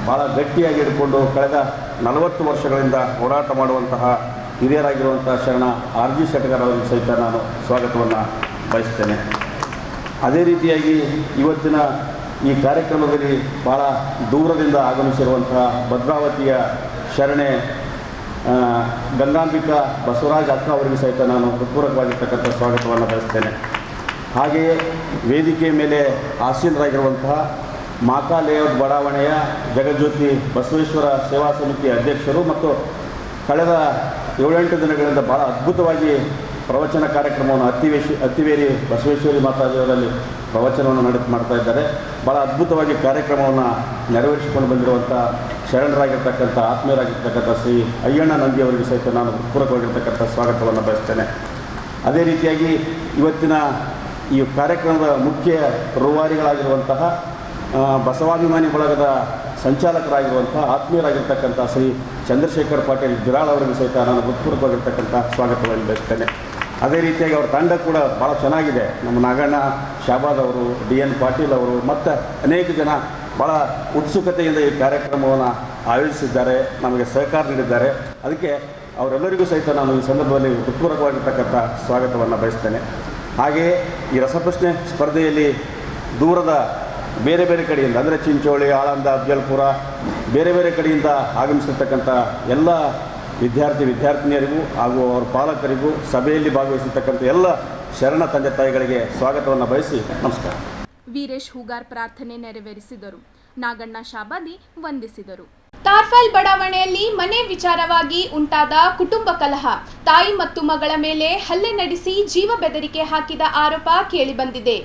M: ಭಾಳ ಗಟ್ಟಿಯಾಗಿ ಹಿಡ್ಕೊಂಡು ಕಳೆದ 40 ವರ್ಷಗಳಿಂದ ಹೋರಾಟ ಮಾಡುವಂತಹ ಹಿರಿಯರಾಗಿರುವಂಥ ಶರಣ RG ಶೆಟ್ಟರ್ ಅವರಿಗೂ ಸಹಿತ ನಾನು ಸ್ವಾಗತವನ್ನು ಬಯಸ್ತೇನೆ. ಅದೇ ರೀತಿಯಾಗಿ ಇವತ್ತಿನ ಈ ಕಾರ್ಯಕ್ರಮದಲ್ಲಿ ಭಾಳ ದೂರದಿಂದ ಆಗಮಿಸಿರುವಂತಹ ಭದ್ರಾವತಿಯ ಶರಣೆ ಗಂಗಾಂಬಿಕಾ ಬಸವರಾಜ್ ಅಕ್ಕ ಅವರಿಗೂ ಸಹಿತ ನಾನು ಹೃತ್ಪೂರ್ವಕವಾಗಿರ್ತಕ್ಕಂಥ ಸ್ವಾಗತವನ್ನು ಬಯಸ್ತೇನೆ. ಹಾಗೆಯೇ ವೇದಿಕೆ ಮೇಲೆ ಆಸೀನರಾಗಿರುವಂತಹ ಮಾಕಾ ಲೇಔಟ್ ಬಡಾವಣೆಯ ಜಗಜ್ಯೋತಿ ಬಸವೇಶ್ವರ ಸೇವಾ ಸಮಿತಿಯ ಅಧ್ಯಕ್ಷರು ಮತ್ತು ಕಳೆದ 7-8 ದಿನಗಳಿಂದ ಭಾಳ ಅದ್ಭುತವಾಗಿ ಪ್ರವಚನ ಕಾರ್ಯಕ್ರಮವನ್ನು ಅತ್ತಿವೇರಿ ಬಸವೇಶ್ವರಿ ಮಾತಾಜಿಯವರಲ್ಲಿ ಪ್ರವಚನವನ್ನು ಮಾಡ್ತಾ ಇದ್ದಾರೆ. ಭಾಳ ಅದ್ಭುತವಾಗಿ ಕಾರ್ಯಕ್ರಮವನ್ನು ನೆರವೇರಿಸಿಕೊಂಡು ಬಂದಿರುವಂಥ ಶರಣರಾಗಿರ್ತಕ್ಕಂಥ ಆತ್ಮೀಯರಾಗಿರ್ತಕ್ಕಂಥ ಶ್ರೀ ಅಯ್ಯಣ್ಣ ನಂದಿಯವರಿಗೆ ಸಹಿತ ನಾನು ಪೂರಕವಾಗಿರ್ತಕ್ಕಂಥ ಸ್ವಾಗತವನ್ನು ಬಯಸ್ತೇನೆ. ಅದೇ ರೀತಿಯಾಗಿ ಇವತ್ತಿನ ಈ ಕಾರ್ಯಕ್ರಮದ ಮುಖ್ಯ ರೂವಾರಿಗಳಾಗಿರುವಂತಹ ಬಸವಾಭಿಮಾನಿ ಬಳಗದ ಸಂಚಾಲಕರಾಗಿರುವಂಥ ಆತ್ಮೀಯರಾಗಿರ್ತಕ್ಕಂಥ ಶ್ರೀ ಚಂದ್ರಶೇಖರ್ ಪಾಟೀಲ್ ಬಿರಾಳ್ ಅವರಿಗೂ ಸಹಿತ ನಾನು ಹೃತ್ಪೂರ್ವಕವಾಗಿರ್ತಕ್ಕಂಥ ಸ್ವಾಗತವನ್ನು ಬಯಸ್ತೇನೆ. ಅದೇ ರೀತಿಯಾಗಿ ಅವರ ತಂಡ ಕೂಡ ಭಾಳ ಚೆನ್ನಾಗಿದೆ. ನಮ್ಮ ನಾಗಣ್ಣ ಶಾಬಾದ್ ಅವರು, DN ಪಾಟೀಲ್ ಅವರು ಮತ್ತು ಅನೇಕ ಜನ ಭಾಳ ಉತ್ಸುಕತೆಯಿಂದ ಈ ಕಾರ್ಯಕ್ರಮವನ್ನು ಆಯೋಜಿಸಿದ್ದಾರೆ, ನಮಗೆ ಸಹಕಾರ ನೀಡಿದ್ದಾರೆ. ಅದಕ್ಕೆ ಅವರೆಲ್ಲರಿಗೂ ಸಹಿತ ನಾನು ಈ ಸಂದರ್ಭದಲ್ಲಿ ಹೃತ್ಪೂರ್ವಕವಾಗಿರ್ತಕ್ಕಂಥ ಸ್ವಾಗತವನ್ನು ಬಯಸ್ತೇನೆ. ಹಾಗೆಯೇ ಈ ರಸಪ್ರಶ್ನೆ ಸ್ಪರ್ಧೆಯಲ್ಲಿ ದೂರದ ಬೇರೆ ಬೇರೆ ಕಡೆಯಿಂದ ಅಂದರೆ ಚಿಂಚೋಳಿ, ಆಳಂದ, ಅಫ್ಜಲ್ಪುರ ಬೇರೆ ಬೇರೆ ಕಡೆಯಿಂದ ಆಗಮಿಸಿರ್ತಕ್ಕಂಥ ಎಲ್ಲ ವಿದ್ಯಾರ್ಥಿನಿಯರಿಗೂ ಹಾಗೂ ಅವರ ಪಾಲಕರಿಗೂ ಸಭೆಯಲ್ಲಿ ಭಾಗವಹಿಸಿರ್ತಕ್ಕಂಥ ಎಲ್ಲ ಶರಣ ತಂದೆ ತಾಯಿಗಳಿಗೆ ಸ್ವಾಗತವನ್ನು ಬಯಸಿ ನಮಸ್ಕಾರ.
G: ವೀರೇಶ್ ಹೂಗಾರ್ ಪ್ರಾರ್ಥನೆ ನೆರವೇರಿಸಿದರು. ನಾಗಣ್ಣ ಶಾಬಾದಿ ವಂದಿಸಿದರು. ತಾರ್ಫಲ್ ಬಡಾವಣೆಯಲ್ಲಿ ಮನೆ ವಿಚಾರವಾಗಿ ಉಂಟಾದ ಕುಟುಂಬ ಕಲಹ, ತಾಯಿ ಮತ್ತು ಮಗಳ ಮೇಲೆ ಹಲ್ಲೆ ನಡೆಸಿ ಜೀವ ಬೆದರಿಕೆ ಹಾಕಿದ ಆರೋಪ ಕೇಳಿಬಂದಿದೆ.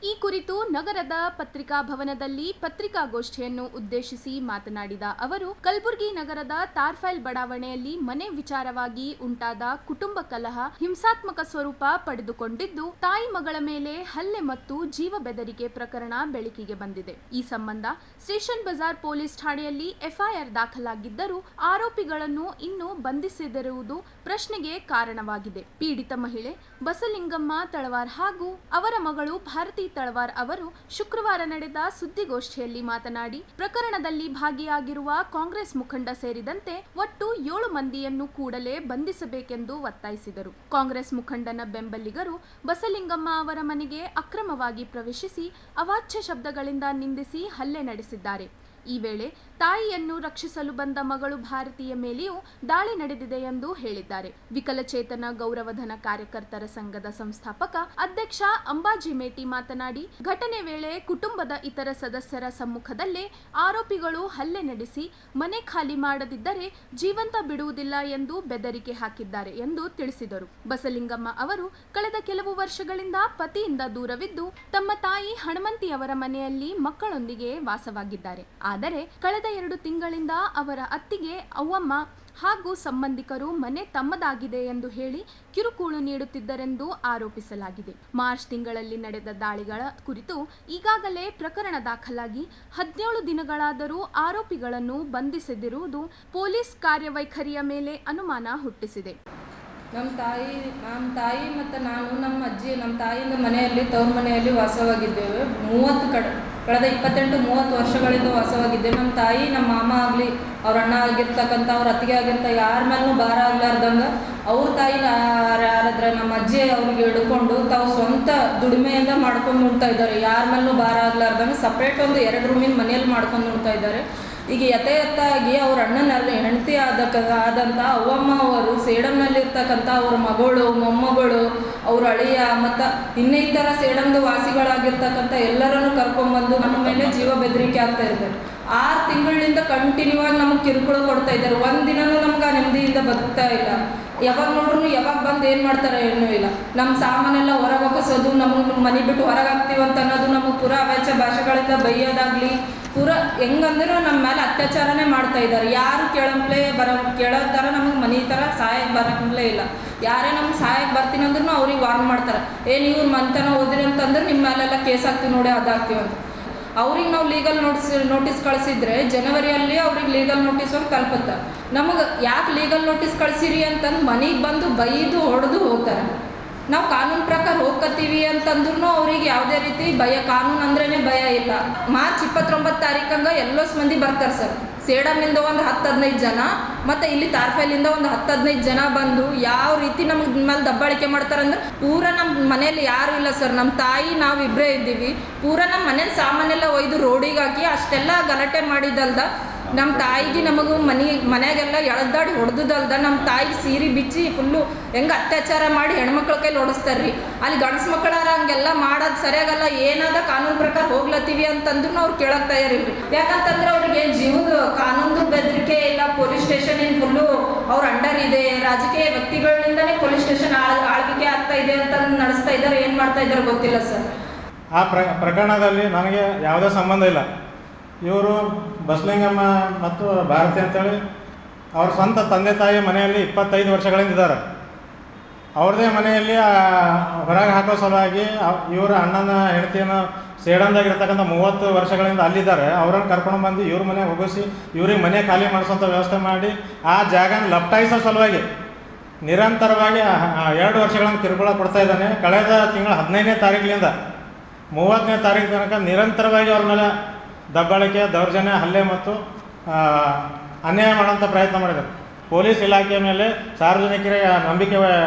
G: ಈ ಕುರಿತು ನಗರದ ಪತ್ರಿಕಾ ಭವನದಲ್ಲಿ ಪತ್ರಿಕಾಗೋಷ್ಠಿಯನ್ನು ಉದ್ದೇಶಿಸಿ ಮಾತನಾಡಿದ ಅವರು, ಕಲಬುರಗಿ ನಗರದ ತಾರ್ಫೈಲ್ ಬಡಾವಣೆಯಲ್ಲಿ ಮನೆ ವಿಚಾರವಾಗಿ ಉಂಟಾದ ಕುಟುಂಬ ಕಲಹ ಹಿಂಸಾತ್ಮಕ ಸ್ವರೂಪ ಪಡೆದುಕೊಂಡಿದ್ದು, ತಾಯಿ ಮಗಳ ಮೇಲೆ ಹಲ್ಲೆ ಮತ್ತು ಜೀವ ಬೆದರಿಕೆ ಪ್ರಕರಣ ಬೆಳಕಿಗೆ ಬಂದಿದೆ. ಈ ಸಂಬಂಧ ಸ್ಟೇಷನ್ ಬಜಾರ್ ಪೊಲೀಸ್ ಠಾಣೆಯಲ್ಲಿ FIR ದಾಖಲಾಗಿದ್ದರೂ ಆರೋಪಿಗಳನ್ನು ಇನ್ನೂ ಬಂಧಿಸದಿರುವುದು ಪ್ರಶ್ನೆಗೆ ಕಾರಣವಾಗಿದೆ. ಪೀಡಿತ ಮಹಿಳೆ ಬಸಲಿಂಗಮ್ಮ ತಳವಾರ್ ಹಾಗೂ ಅವರ ಮಗಳು ಭಾರತಿ ತಳವಾರ್ ಅವರು ಶುಕ್ರವಾರ ನಡೆದ ಸುದ್ದಿಗೋಷ್ಠಿಯಲ್ಲಿ ಮಾತನಾಡಿ, ಪ್ರಕರಣದಲ್ಲಿ ಭಾಗಿಯಾಗಿರುವ ಕಾಂಗ್ರೆಸ್ ಮುಖಂಡ ಸೇರಿದಂತೆ ಒಟ್ಟು 7 ಮಂದಿಯನ್ನು ಕೂಡಲೇ ಬಂಧಿಸಬೇಕೆಂದು ಒತ್ತಾಯಿಸಿದರು. ಕಾಂಗ್ರೆಸ್ ಮುಖಂಡನ ಬೆಂಬಲಿಗರು ಬಸಲಿಂಗಮ್ಮ ಅವರ ಮನೆಗೆ ಅಕ್ರಮವಾಗಿ ಪ್ರವೇಶಿಸಿ ಅವಾಚ್ಯ ಶಬ್ದಗಳಿಂದ ನಿಂದಿಸಿ ಹಲ್ಲೆ ನಡೆಸಿದ್ದಾರೆ. ಈ ವೇಳೆ ತಾಯಿಯನ್ನು ರಕ್ಷಿಸಲು ಬಂದ ಮಗಳು ಭಾರತೀಯ ಮೇಲೆಯೂ ದಾಳಿ ನಡೆದಿದೆ ಎಂದು ಹೇಳಿದ್ದಾರೆ. ವಿಕಲಚೇತನ ಗೌರವಧನ ಕಾರ್ಯಕರ್ತರ ಸಂಘದ ಸಂಸ್ಥಾಪಕ ಅಧ್ಯಕ್ಷ ಅಂಬಾಜಿ ಮೇಟಿ ಮಾತನಾಡಿ, ಘಟನೆ ವೇಳೆ ಕುಟುಂಬದ ಇತರ ಸದಸ್ಯರ ಸಮ್ಮುಖದಲ್ಲೇ ಆರೋಪಿಗಳು ಹಲ್ಲೆ ನಡೆಸಿ ಮನೆ ಖಾಲಿ ಮಾಡದಿದ್ದರೆ ಜೀವಂತ ಬಿಡುವುದಿಲ್ಲ ಎಂದು ಬೆದರಿಕೆ ಹಾಕಿದ್ದಾರೆ ಎಂದು ತಿಳಿಸಿದರು. ಬಸಲಿಂಗಮ್ಮ ಅವರು ಕಳೆದ ಕೆಲವು ವರ್ಷಗಳಿಂದ ಪತಿಯಿಂದ ದೂರವಿದ್ದು ತಮ್ಮ ತಾಯಿ ಹಣಮಂತಿಯವರ ಮನೆಯಲ್ಲಿ ಮಕ್ಕಳೊಂದಿಗೆ ವಾಸವಾಗಿದ್ದಾರೆ. ಆದರೆ ಕಳೆದ 2 ತಿಂಗಳಿಂದ ಅವರ ಅತ್ತಿಗೆ, ಅವ್ವಮ್ಮ ಹಾಗೂ ಸಂಬಂಧಿಕರು ಮನೆ ತಮ್ಮದಾಗಿದೆ ಎಂದು ಹೇಳಿ ಕಿರುಕುಳ ನೀಡುತ್ತಿದ್ದರೆಂದು ಆರೋಪಿಸಲಾಗಿದೆ. ಮಾರ್ಚ್ ತಿಂಗಳಲ್ಲಿ ನಡೆದ ದಾಳಿಗಳ ಕುರಿತು ಈಗಾಗಲೇ ಪ್ರಕರಣ ದಾಖಲಾಗಿ 17 ದಿನಗಳಾದರೂ ಆರೋಪಿಗಳನ್ನು ಬಂಧಿಸದಿರುವುದು ಪೊಲೀಸ್ ಕಾರ್ಯವೈಖರಿಯ ಮೇಲೆ ಅನುಮಾನ ಹುಟ್ಟಿಸಿದೆ.
N: ನಮ್ಮ ತಾಯಿ ಮತ್ತು ನಾನು ನಮ್ಮ ಅಜ್ಜಿ ನಮ್ಮ ತಾಯಿಯಿಂದ ಮನೆಯಲ್ಲಿ ತವ್ರ ಮನೆಯಲ್ಲಿ ವಾಸವಾಗಿದ್ದೇವೆ. 30 ಕಳೆದ 28-30 ವರ್ಷಗಳಿಂದ ವಾಸವಾಗಿದ್ದೆ. ನಮ್ಮ ತಾಯಿ, ನಮ್ಮ ಮಾಮ ಆಗಲಿ, ಅವ್ರ ಅಣ್ಣ ಆಗಿರ್ತಕ್ಕಂಥ, ಅವ್ರ ಅತ್ತಿಗೆ ಆಗಿರ್ತ ಯಾರ ಮೇಲೂ ಭಾರ ಆಗ್ಲಾರ್ದಂಗೆ ಅವ್ರ ತಾಯಿ ಯಾರಾದ್ರೆ ನಮ್ಮ ಅಜ್ಜಿ ಅವ್ರಿಗೆ ಹಿಡ್ಕೊಂಡು ತಾವು ಸ್ವಂತ ದುಡಿಮೆಯಿಂದ ಮಾಡ್ಕೊಂಡು ಉಣ್ತಾ ಇದ್ದಾರೆ. ಯಾರ ಮೇಲೂ ಭಾರ ಆಗ್ಲಾರ್ದಂಗೆ ಸಪ್ರೇಟ್ ಒಂದು 2 ರೂಮಿನ ಮನೆಯಲ್ಲಿ ಮಾಡ್ಕೊಂಡು ಉಣ್ತಾ ಇದ್ದಾರೆ. ಈಗ ಯಥೇಚ್ಛಾಗಿ ಅವ್ರ ಅಣ್ಣನಲ್ಲಿ ಹೆಂಡತಿ ಆದಂಥ ಅವ್ವಮ್ಮ ಅವರು ಸೇಡಂನಲ್ಲಿರ್ತಕ್ಕಂಥ ಅವ್ರ ಮಗಳು, ಮೊಮ್ಮಗಳು, ಅವ್ರ ಅಳಿಯ ಮತ್ತು ಇನ್ನಿತರ ಸೇಡಂದು ವಾಸಿಗಳಾಗಿರ್ತಕ್ಕಂಥ ಎಲ್ಲರನ್ನು ಕರ್ಕೊಂಡ್ಬಂದು ನಮ್ಮ ಮೇಲೆ ಜೀವ ಬೆದರಿಕೆ ಆಗ್ತಾ ಇದ್ದಾರೆ. 6 ತಿಂಗಳಿಂದ ಕಂಟಿನ್ಯೂ ಆಗಿ ನಮಗೆ ಕಿರುಕುಳ ಕೊಡ್ತಾ ಇದ್ದಾರೆ. ಒಂದಿನನೂ ನಮ್ಗೆ ಆ ನೆಮ್ಮದಿಯಿಂದ ಬದುಕ್ತಾ ಇಲ್ಲ. ಯಾವಾಗ ನೋಡ್ರು ಯಾವಾಗ ಬಂದು ಏನು ಮಾಡ್ತಾರೆ ಏನೂ ಇಲ್ಲ. ನಮ್ಮ ಸಾಮಾನೆಲ್ಲ ಹೊರಗೆ ಹಾಕಿಸೋದು, ನಮಗೆ ಮನೆ ಬಿಟ್ಟು ಹೊರಗೆ ಹಾಕ್ತೀವಂತ ಅನ್ನೋದು, ನಮಗೆ ಪೂರಾ ಅವಾಚ್ಯ ಭಾಷೆಗಳಿಂದ ಬೈಯೋದಾಗಲಿ, ಪೂರಾ ಹೆಂಗಂದ್ರೆ ನಮ್ಮ ಮೇಲೆ ಅತ್ಯಾಚಾರನೇ ಮಾಡ್ತಾ ಇದ್ದಾರೆ. ಯಾರು ಕೇಳೋ ಥರ ನಮಗೆ ಮನೆ ಥರ ಸಹಾಯಕ್ಕೆ ಬರೋಂಗ್ಲೇ ಇಲ್ಲ. ಯಾರೇ ನಮ್ಗೆ ಸಹಾಯಕ್ಕೆ ಬರ್ತೀನಿ ಅಂದ್ರೂ ಅವ್ರಿಗೆ ವಾರ್ನ್ ಮಾಡ್ತಾರೆ, ಇವ್ರು ಮನೆತನ ಹೋದ್ರಿ ಅಂತಂದ್ರೆ ನಿಮ್ಮ ಮೇಲೆಲ್ಲ ಕೇಸ್ ಹಾಕ್ತೀವಿ ನೋಡಿ, ಅದಾಗ್ತೀವಿ ಅಂತ. ಅವ್ರಿಗೆ ನಾವು ಲೀಗಲ್ ನೋಟಿಸ್ ಕಳಿಸಿದ್ರೆ ಜನವರಿಯಲ್ಲಿ ಅವ್ರಿಗೆ ಲೀಗಲ್ ನೋಟಿಸ್ ಹೋಗಿ ತಲುಪುತ್ತೆ. ನಮಗೆ ಯಾಕೆ ಲೀಗಲ್ ನೋಟಿಸ್ ಕಳಿಸಿರಿ ಅಂತಂದು ಮನೆಗೆ ಬಂದು ಬೈದು ಹೊಡೆದು ಹೋಗ್ತಾರೆ. ನಾವು ಕಾನೂನು ಪ್ರಕಾರ ಹೋಗ್ಕತ್ತೀವಿ ಅಂತಂದ್ರೂ ಅವ್ರಿಗೆ ಯಾವುದೇ ರೀತಿ ಭಯ, ಕಾನೂನು ಅಂದ್ರೇ ಭಯ ಇಲ್ಲ. ಮಾರ್ಚ್ 29 ತಾರೀಕಂಗೆ ಎಲ್ಲೋಸ್ ಮಂದಿ ಬರ್ತಾರೆ ಸರ್. ಸೇಡಮಿಂದ ಒಂದು 10-15 ಜನ ಮತ್ತು ಇಲ್ಲಿ ತಾರ್ಫೈಲಿಂದ ಒಂದು 10-15 ಜನ ಬಂದು ಯಾವ ರೀತಿ ನಮಗೆ ಮೇಲೆ ದಬ್ಬಾಳಿಕೆ ಮಾಡ್ತಾರಂದ್ರೆ, ಪೂರ ನಮ್ಮ ಮನೇಲಿ ಯಾರೂ ಇಲ್ಲ ಸರ್. ನಮ್ಮ ತಾಯಿ ನಾವು ಇಬ್ಬರೇ ಇದ್ದೀವಿ. ಪೂರ ನಮ್ಮ ಮನೇಲಿ ಸಾಮಾನೆಲ್ಲ ಒಯ್ದು ರೋಡಿಗೆ ಹಾಕಿ ಅಷ್ಟೆಲ್ಲ ಗಲಾಟೆ ಮಾಡಿದಲ್ದ, ನಮ್ಮ ತಾಯಿಗೆ ನಮಗೂ ಮನೆಯಾಗೆಲ್ಲ ಎಳೆದಾಡಿ ಹೊಡೆದಲ್ದ, ನಮ್ಮ ತಾಯಿಗೆ ಸೀರೆ ಬಿಚ್ಚಿ ಫುಲ್ಲು ಹೆಂಗೆ ಅತ್ಯಾಚಾರ ಮಾಡಿ ಹೆಣ್ಮಕ್ಳ ಕೈಲಿ ಹೊಡೆಸ್ತಾರೆ ರೀ. ಅಲ್ಲಿ ಗಂಡಸು ಮಕ್ಕಳಾರ ಹಂಗೆಲ್ಲ ಮಾಡೋದು ಸರಿಯಾಗಲ್ಲ. ಏನಾದ ಕಾನೂನು ಪ್ರಕಾರ ಹೋಗ್ಲತ್ತೀವಿ ಅಂತಂದ್ರೂ ಅವ್ರು ಕೇಳಕ್ಕೆ ತಯಾರಿಲ್ಲ ರೀ. ಯಾಕಂತಂದ್ರೆ ಅವ್ರಿಗೆ ಜೀವದ ಕಾನೂನು ಬೆದರಿಕೆ ಇಲ್ಲ. ಪೊಲೀಸ್ ಸ್ಟೇಷನ್ ಏನು ಫುಲ್ಲು ಅವ್ರ ಅಂಡರ್ ಇದೆ. ರಾಜಕೀಯ ವ್ಯಕ್ತಿಗಳಿಂದನೇ ಪೊಲೀಸ್ ಸ್ಟೇಷನ್ ಆಳ್ವಿಕೆ ಆಗ್ತಾ ಇದೆ ಅಂತ ನಡೆಸ್ತಾ ಇದ್ದಾರೆ. ಏನು ಮಾಡ್ತಾ ಇದ್ದಾರೆ ಗೊತ್ತಿಲ್ಲ ಸರ್.
O: ಆ ಪ್ರಕರಣದಲ್ಲಿ ನನಗೆ ಯಾವುದೇ ಸಂಬಂಧ ಇಲ್ಲ. ಇವರು ಬಸಲಿಂಗಮ್ಮ ಮತ್ತು ಭಾರತಿ ಅಂತೇಳಿ ಅವ್ರ ಸ್ವಂತ ತಂದೆ ತಾಯಿ ಮನೆಯಲ್ಲಿ 25 ವರ್ಷಗಳಿಂದ ಇದ್ದಾರೆ. ಅವ್ರದ್ದೇ ಮನೆಯಲ್ಲಿ ಹೊರಗೆ ಹಾಕೋ ಸಲುವಾಗಿ ಇವರ ಅಣ್ಣನ ಹೆಂಡತಿಯನ್ನು ಸೇಡಂದಾಗಿರ್ತಕ್ಕಂಥ 30 ವರ್ಷಗಳಿಂದ ಅಲ್ಲಿದ್ದಾರೆ. ಅವ್ರನ್ನ ಕರ್ಕೊಂಡು ಬಂದು ಇವ್ರ ಮನೆಗೆ ಹೋಗಿಸಿ ಇವ್ರಿಗೆ ಮನೆ ಖಾಲಿ ಮಾಡಿಸೋಂಥ ವ್ಯವಸ್ಥೆ ಮಾಡಿ ಆ ಜಾಗನ ಲಪ್ಟಾಯಿಸೋ ಸಲುವಾಗಿ ನಿರಂತರವಾಗಿ 2 ವರ್ಷಗಳನ್ನು ಕಿರುಕುಳ ಕೊಡ್ತಾ ಇದ್ದಾನೆ. ಕಳೆದ ತಿಂಗಳ 15ನೇ ತಾರೀಕಿನಿಂದ 30ನೇ ತಾರೀಕು ತನಕ ನಿರಂತರವಾಗಿ ಅವ್ರ ಮೇಲೆ ದಬ್ಬಾಳಿಕೆ, ದೌರ್ಜನ್ಯ, ಹಲ್ಲೆ ಮತ್ತು ಅನ್ಯಾಯ ಮಾಡೋಂಥ ಪ್ರಯತ್ನ ಮಾಡಿದ್ದಾರೆ. ಪೊಲೀಸ್ ಇಲಾಖೆಯ ಮೇಲೆ ಸಾರ್ವಜನಿಕರಿಗೆ ನಂಬಿಕೆ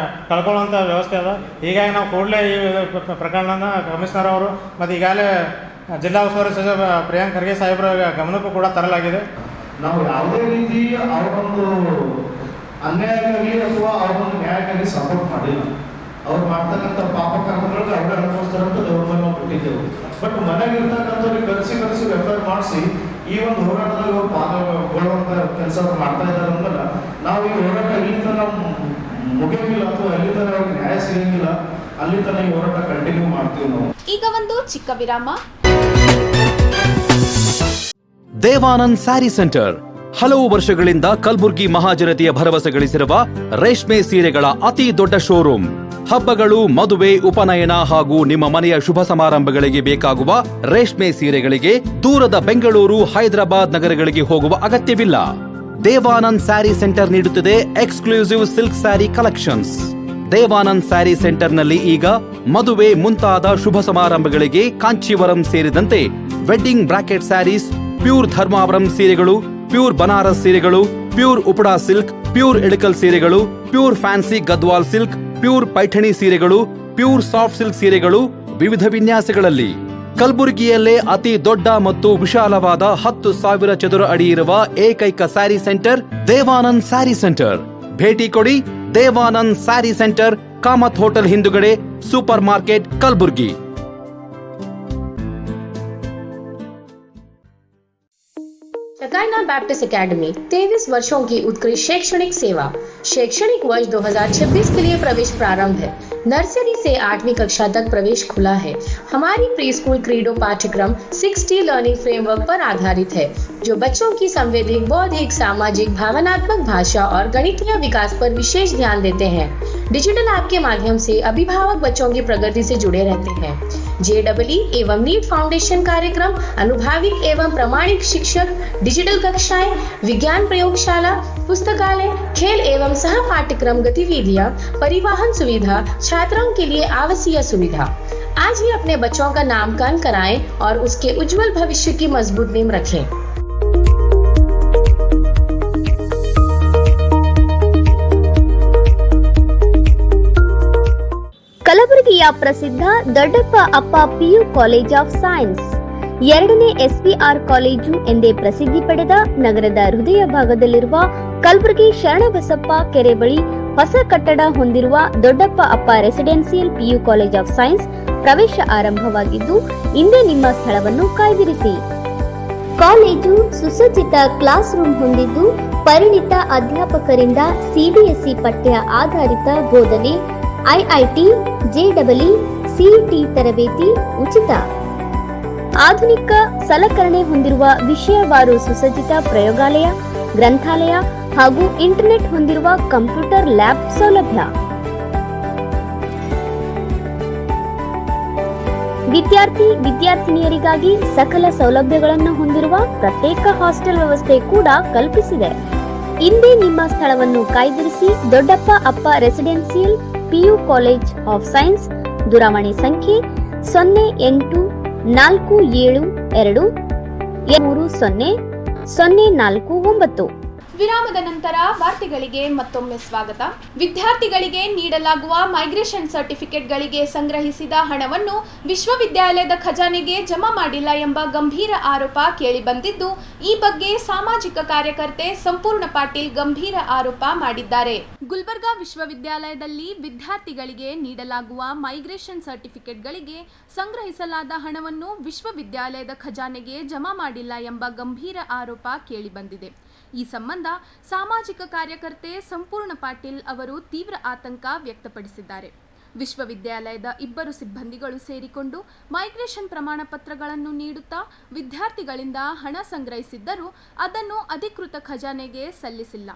O: ಕಳ್ಕೊಳ್ಳುವಂಥ ವ್ಯವಸ್ಥೆ ಅದ. ಹೀಗಾಗಿ ನಾವು ಕೂಡಲೇ ಈ ಪ್ರಕರಣನ ಕಮಿಷನರ್ ಅವರು ಮತ್ತು ಈಗಾಗಲೇ ಜಿಲ್ಲಾ ಉಸ್ತುವಾರಿ ಸಚಿವ ಪ್ರಿಯಾಂಕ್ ಖರ್ಗೆ ಸಾಹೇಬರ ಗಮನಕ್ಕೂ ಕೂಡ ತರಲಾಗಿದೆ.
P: ನಾವು ಯಾವುದೇ ರೀತಿ ಅವರೊಂದು ಅನ್ಯಾಯಕ್ಕಾಗಲಿ ಅಥವಾ ಅವರೊಂದು ನ್ಯಾಯಕ್ಕಾಗಿ ಸಪೋರ್ಟ್ ಮಾಡಿಲ್ಲ. ಅವ್ರು ಮಾಡ್ತಕ್ಕಂಥ ಪಾಪ ಕರ್ಮಗಳಿಗೆ ಅವ್ರ ಅನುಭವಿಸ್ತಾರಂತ ದೇವ್ರ ಮೇಲೆ ನಾವು ಬಿಟ್ಟಿದ್ದೆವು. ಬಟ್ ಮನೆಗಿರ್ತಕ್ಕಂಥವ್ರಿಗೆ ಕರೆಸಿ FIR ಮಾಡಿಸಿ ಈ ಒಂದು ಹೋರಾಟದಲ್ಲಿ ಅವ್ರು ಪಾಲ್ಗೊಳ್ಳುವಂಥ ಕೆಲಸವನ್ನು ಮಾಡ್ತಾ ಇದ್ದಾರೆ ಅಂದಲ್ಲ, ನಾವು ಈ ಹೋರಾಟ ಇಲ್ಲಿ ತನಕ ಮುಗಿಯಂಗಿಲ್ಲ ಅಥವಾ ಅಲ್ಲಿ ತನಕ ಅವ್ರಿಗೆ ನ್ಯಾಯ ಸಿಗಂಗಿಲ್ಲ, ಅಲ್ಲಿ ತನಕ ಈ ಹೋರಾಟ ಕಂಟಿನ್ಯೂ ಮಾಡ್ತೀವಿ ನಾವು.
G: ಈಗ ಒಂದು ಚಿಕ್ಕ ವಿರಾಮ.
C: ದೇವಾನಂದ್ ಸ್ಯಾರಿ ಸೆಂಟರ್ ಹಲವು ವರ್ಷಗಳಿಂದ ಕಲಬುರ್ಗಿ ಮಹಾಜನತೆಯ ಭರವಸೆ ಗಳಿಸಿರುವ ರೇಷ್ಮೆ ಸೀರೆಗಳ ಅತಿ ದೊಡ್ಡ ಶೋರೂಮ್. ಹಬ್ಬಗಳು, ಮದುವೆ, ಉಪನಯನ ಹಾಗೂ ನಿಮ್ಮ ಮನೆಯ ಶುಭ ಸಮಾರಂಭಗಳಿಗೆ ಬೇಕಾಗುವ ರೇಷ್ಮೆ ಸೀರೆಗಳಿಗೆ ದೂರದ ಬೆಂಗಳೂರು, ಹೈದರಾಬಾದ್ ನಗರಗಳಿಗೆ ಹೋಗುವ ಅಗತ್ಯವಿಲ್ಲ. ದೇವಾನಂದ್ ಸ್ಯಾರಿ ಸೆಂಟರ್ ನೀಡುತ್ತಿದೆ exclusive silk sari collections. Devanand sari ಸೆಂಟರ್ನಲ್ಲಿ ಈಗ ಮದುವೆ ಮುಂತಾದ ಶುಭ ಸಮಾರಂಭಗಳಿಗೆ ಕಾಂಚೀವರಂ ಸೇರಿದಂತೆ wedding brocade saris, pure Dharmavaram ಸೀರೆಗಳು, ಪ್ಯೂರ್ ಬನಾರಸ್ ಸೀರೆಗಳು, pure Uppada silk, pure Ilkal ಸೀರೆಗಳು, pure fancy Gadwal silk, pure Paithani ಸೀರೆಗಳು, ಪ್ಯೂರ್ ಸಾಫ್ಟ್ ಸಿಲ್ಕ್ ಸೀರೆಗಳು ವಿವಿಧ ವಿನ್ಯಾಸಗಳಲ್ಲಿ. ಕಲಬುರಗಿಯಲ್ಲೇ ಅತಿ ದೊಡ್ಡ ಮತ್ತು ವಿಶಾಲವಾದ 10,000 ಚದುರ ಅಡಿ ಇರುವ ಏಕೈಕ ಸ್ಯಾರಿ ಸೆಂಟರ್ ದೇವಾನಂದ್ ಸ್ಯಾರಿ ಸೆಂಟರ್. ಭೇಟಿ ಕೊಡಿ. ದೇವಾನಂದ್ ಸ್ಯಾರಿ ಸೆಂಟರ್, ಕಾಮತ್ ಹೋಟೆಲ್ ಹಿಂದುಗಡೆ, super market, Kalaburagi.
A: Shekinah Baptist Academy 23 वर्षों की उत्कृष्ट शैक्षणिक सेवा। शैक्षणिक वर्ष 2026 के लिए प्रवेश प्रारंभ है। नर्सरी से 8वीं कक्षा तक प्रवेश खुला है। हमारी प्री स्कूल क्रीडो पाठ्यक्रम 6T लर्निंग फ्रेमवर्क पर आधारित है, जो बच्चों की संवैधिक, बौद्धिक, सामाजिक, भावनात्मक, भाषा और गणितीय विकास पर विशेष ध्यान देते हैं। डिजिटल ऐप के माध्यम से अभिभावक बच्चों की प्रगति से जुड़े रहते हैं। JEE एवं नीट फाउंडेशन कार्यक्रम, अनुभवी एवं प्रमाणिक शिक्षक, डिजिटल कक्षाएं, विज्ञान प्रयोगशाला, पुस्तकालय, खेल एवं सह पाठ्यक्रम गतिविधियां, परिवहन सुविधा, छात्रों के लिए आवासीय सुविधा। आज ही अपने बच्चों का नामकरण कराएं और उसके उज्जवल भविष्य की मजबूत नींव रखें।
B: ಕಲಬುರಗಿಯ ಪ್ರಸಿದ್ಧ ದೊಡ್ಡಪ್ಪ ಅಪ್ಪ ಪಿಯು ಕಾಲೇಜ್ ಆಫ್ ಸೈನ್ಸ್, ಎರಡನೇ ಎಸ್ಪಿಆರ್ ಕಾಲೇಜು ಎಂದೇ ಪ್ರಸಿದ್ಧಿ ಪಡೆದ ನಗರದ ಹೃದಯ ಭಾಗದಲ್ಲಿರುವ ಕಲಬುರಗಿ ಶರಣಬಸಪ್ಪ ಕೆರೆ ಬಳಿ ಹೊಸ ಕಟ್ಟಡ ಹೊಂದಿರುವ ದೊಡ್ಡಪ್ಪ ಅಪ್ಪ residential PU college of science ಪ್ರವೇಶ ಆರಂಭವಾಗಿದ್ದು, ಇಂದೇ ನಿಮ್ಮ ಸ್ಥಳವನ್ನು ಕಾಯ್ದಿರಿಸಿ. ಕಾಲೇಜು ಸುಸಜ್ಜಿತ ಕ್ಲಾಸ್ ರೂಮ್ ಹೊಂದಿದ್ದು, ಪರಿಣಿತ ಅಧ್ಯಾಪಕರಿಂದ ಸಿಬಿಎಸ್ಇ ಪಠ್ಯ ಆಧಾರಿತ ಬೋಧನೆ, ಐಐಟಿ, ಜೆಇಇ, ಸಿಇಟಿ ತರಬೇತಿ ಉಚಿತ. ಆಧುನಿಕ ಸಲಕರಣೆ ಹೊಂದಿರುವ ವಿಷಯವಾರು ಸುಸಜ್ಜಿತ ಪ್ರಯೋಗಾಲಯ, ಗ್ರಂಥಾಲಯ ಹಾಗೂ ಇಂಟರ್ನೆಟ್ ಹೊಂದಿರುವ ಕಂಪ್ಯೂಟರ್ ಲ್ಯಾಬ್ ಸೌಲಭ್ಯ. ವಿದ್ಯಾರ್ಥಿನಿಯರಿಗಾಗಿ ಸಕಲ ಸೌಲಭ್ಯಗಳನ್ನು ಹೊಂದಿರುವ ಪ್ರತ್ಯೇಕ ಹಾಸ್ಟೆಲ್ ವ್ಯವಸ್ಥೆ ಕೂಡ ಕಲ್ಪಿಸಿದೆ. ಇಂದೇ ನಿಮ್ಮ ಸ್ಥಳವನ್ನು ಕಾಯ್ದಿರಿಸಿ. ದೊಡ್ಡಪ್ಪ ಅಪ್ಪ residential PU college of science, ದೂರವಾಣಿ ಸಂಖ್ಯೆ 0842300049.
G: ವಿರಾಮದ ನಂತರ ವಾರ್ತೆಗಳಿಗೆ ಮತ್ತೊಮ್ಮೆ ಸ್ವಾಗತ. ವಿದ್ಯಾರ್ಥಿಗಳಿಗೆ ನೀಡಲಾಗುವ ಮೈಗ್ರೇಷನ್ ಸರ್ಟಿಫಿಕೇಟ್ಗಳಿಗೆ ಸಂಗ್ರಹಿಸಿದ ಹಣವನ್ನು ವಿಶ್ವವಿದ್ಯಾಲಯದ ಖಜಾನೆಗೆ ಜಮಾ ಮಾಡಿಲ್ಲ ಎಂಬ ಗಂಭೀರ ಆರೋಪ ಕೇಳಿಬಂದಿದ್ದು, ಈ ಬಗ್ಗೆ ಸಾಮಾಜಿಕ ಕಾರ್ಯಕರ್ತೆ ಸಂಪೂರ್ಣ ಪಾಟೀಲ್ ಗಂಭೀರ ಆರೋಪ ಮಾಡಿದ್ದಾರೆ. ಗುಲ್ಬರ್ಗಾ ವಿಶ್ವವಿದ್ಯಾಲಯದಲ್ಲಿ ವಿದ್ಯಾರ್ಥಿಗಳಿಗೆ ನೀಡಲಾಗುವ ಮೈಗ್ರೇಷನ್ ಸರ್ಟಿಫಿಕೇಟ್ಗಳಿಗೆ ಸಂಗ್ರಹಿಸಲಾದ ಹಣವನ್ನು ವಿಶ್ವವಿದ್ಯಾಲಯದ ಖಜಾನೆಗೆ ಜಮಾ ಮಾಡಿಲ್ಲ ಎಂಬ ಗಂಭೀರ ಆರೋಪ ಕೇಳಿಬಂದಿದೆ. ಈ ಸಂಬಂಧ ಸಾಮಾಜಿಕ ಕಾರ್ಯಕರ್ತೆ ಸಂಪೂರ್ಣ ಪಾಟೀಲ್ ಅವರು ತೀವ್ರ ಆತಂಕ ವ್ಯಕ್ತಪಡಿಸಿದ್ದಾರೆ. ವಿಶ್ವವಿದ್ಯಾಲಯದ 2 ಸಿಬ್ಬಂದಿಗಳು ಸೇರಿಕೊಂಡು ಮೈಗ್ರೇಷನ್ ಪ್ರಮಾಣ ಪತ್ರಗಳನ್ನು ನೀಡುತ್ತಾ ವಿದ್ಯಾರ್ಥಿಗಳಿಂದ ಹಣ ಸಂಗ್ರಹಿಸಿದ್ದರೂ ಅದನ್ನು ಅಧಿಕೃತ ಖಜಾನೆಗೆ ಸಲ್ಲಿಸಿಲ್ಲ.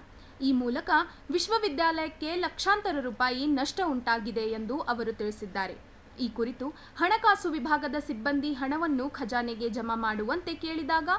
G: ಈ ಮೂಲಕ ವಿಶ್ವವಿದ್ಯಾಲಯಕ್ಕೆ ಲಕ್ಷಾಂತರ ರೂಪಾಯಿ ನಷ್ಟ ಉಂಟಾಗಿದೆ ಎಂದು ಅವರು ತಿಳಿಸಿದ್ದಾರೆ. ಈ ಕುರಿತು ಹಣಕಾಸು ವಿಭಾಗದ ಸಿಬ್ಬಂದಿ ಹಣವನ್ನು ಖಜಾನೆಗೆ ಜಮಾ ಮಾಡುವಂತೆ ಕೇಳಿದಾಗ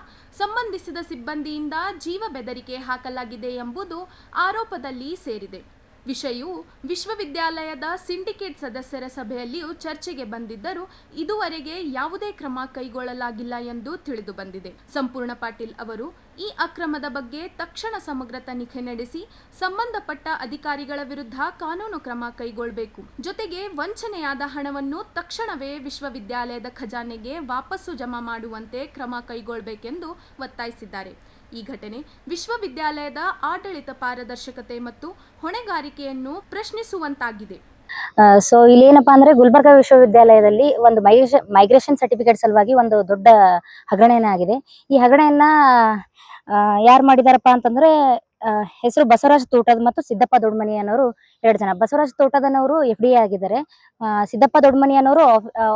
G: ಸಂಬಂಧಿಸಿದ ಸಿಬ್ಬಂದಿಯಿಂದ ಜೀವ ಬೆದರಿಕೆ ಹಾಕಲಾಗಿದೆ ಎಂಬುದು ಆರೋಪದಲ್ಲಿ ಸೇರಿದೆ. ವಿಷಯವು ವಿಶ್ವವಿದ್ಯಾಲಯದ ಸಿಂಡಿಕೇಟ್ ಸದಸ್ಯರ ಸಭೆಯಲ್ಲಿಯೂ ಚರ್ಚೆಗೆ ಬಂದಿದ್ದರೂ ಇದುವರೆಗೆ ಯಾವುದೇ ಕ್ರಮ ಕೈಗೊಳ್ಳಲಾಗಿಲ್ಲ ಎಂದು ತಿಳಿದು ಬಂದಿದೆ. ಸಂಪೂರ್ಣ ಪಾಟೀಲ್ ಅವರು ಈ ಅಕ್ರಮದ ಬಗ್ಗೆ ತಕ್ಷಣ ಸಮಗ್ರ ತನಿಖೆ ನಡೆಸಿ ಸಂಬಂಧಪಟ್ಟ ಅಧಿಕಾರಿಗಳ ವಿರುದ್ಧ ಕಾನೂನು ಕ್ರಮ ಕೈಗೊಳ್ಳಬೇಕು. ಜೊತೆಗೆ ವಂಚನೆಯಾದ ಹಣವನ್ನು ತಕ್ಷಣವೇ ವಿಶ್ವವಿದ್ಯಾಲಯದ ಖಜಾನೆಗೆ ವಾಪಸ್ಸು ಜಮಾ ಮಾಡುವಂತೆ ಕ್ರಮ ಕೈಗೊಳ್ಳಬೇಕೆಂದು ಒತ್ತಾಯಿಸಿದ್ದಾರೆ. ಈ ಘಟನೆ ವಿಶ್ವವಿದ್ಯಾಲಯದ ಆಡಳಿತ ಪಾರದರ್ಶಕತೆ ಮತ್ತು ಹೊಣೆಗಾರಿಕೆಯನ್ನು ಪ್ರಶ್ನಿಸುವಂತಾಗಿದೆ.
Q: ಸೊ ಇಲ್ಲಿ ಏನಪ್ಪಾ ಅಂದ್ರೆ ಗುಲ್ಬರ್ಗಾ ವಿಶ್ವವಿದ್ಯಾಲಯದಲ್ಲಿ ಒಂದು ಮೈಗ್ರೇಷನ್ ಸರ್ಟಿಫಿಕೇಟ್ ಸಲುವಾಗಿ ಒಂದು ದೊಡ್ಡ ಹಗರಣೆ ಆಗಿದೆ. ಈ ಹಗರಣೆಯನ್ನ ಯಾರು ಮಾಡಿದಾರಪ್ಪ ಅಂತಂದ್ರೆ ಹೆಸರು ಬಸವರಾಜ್ ತೋಟದ ಮತ್ತು ಸಿದ್ದಪ್ಪ ದೊಡ್ಡಮನಿ ಅನ್ನೋರು 2 ಜನ. ಬಸವರಾಜ್ ತೋಟದನವರು FDA ಆಗಿದ್ದಾರೆ, ಸಿದ್ದಪ್ಪ ದೊಡ್ಡಮನಿ ಅನ್ನೋರು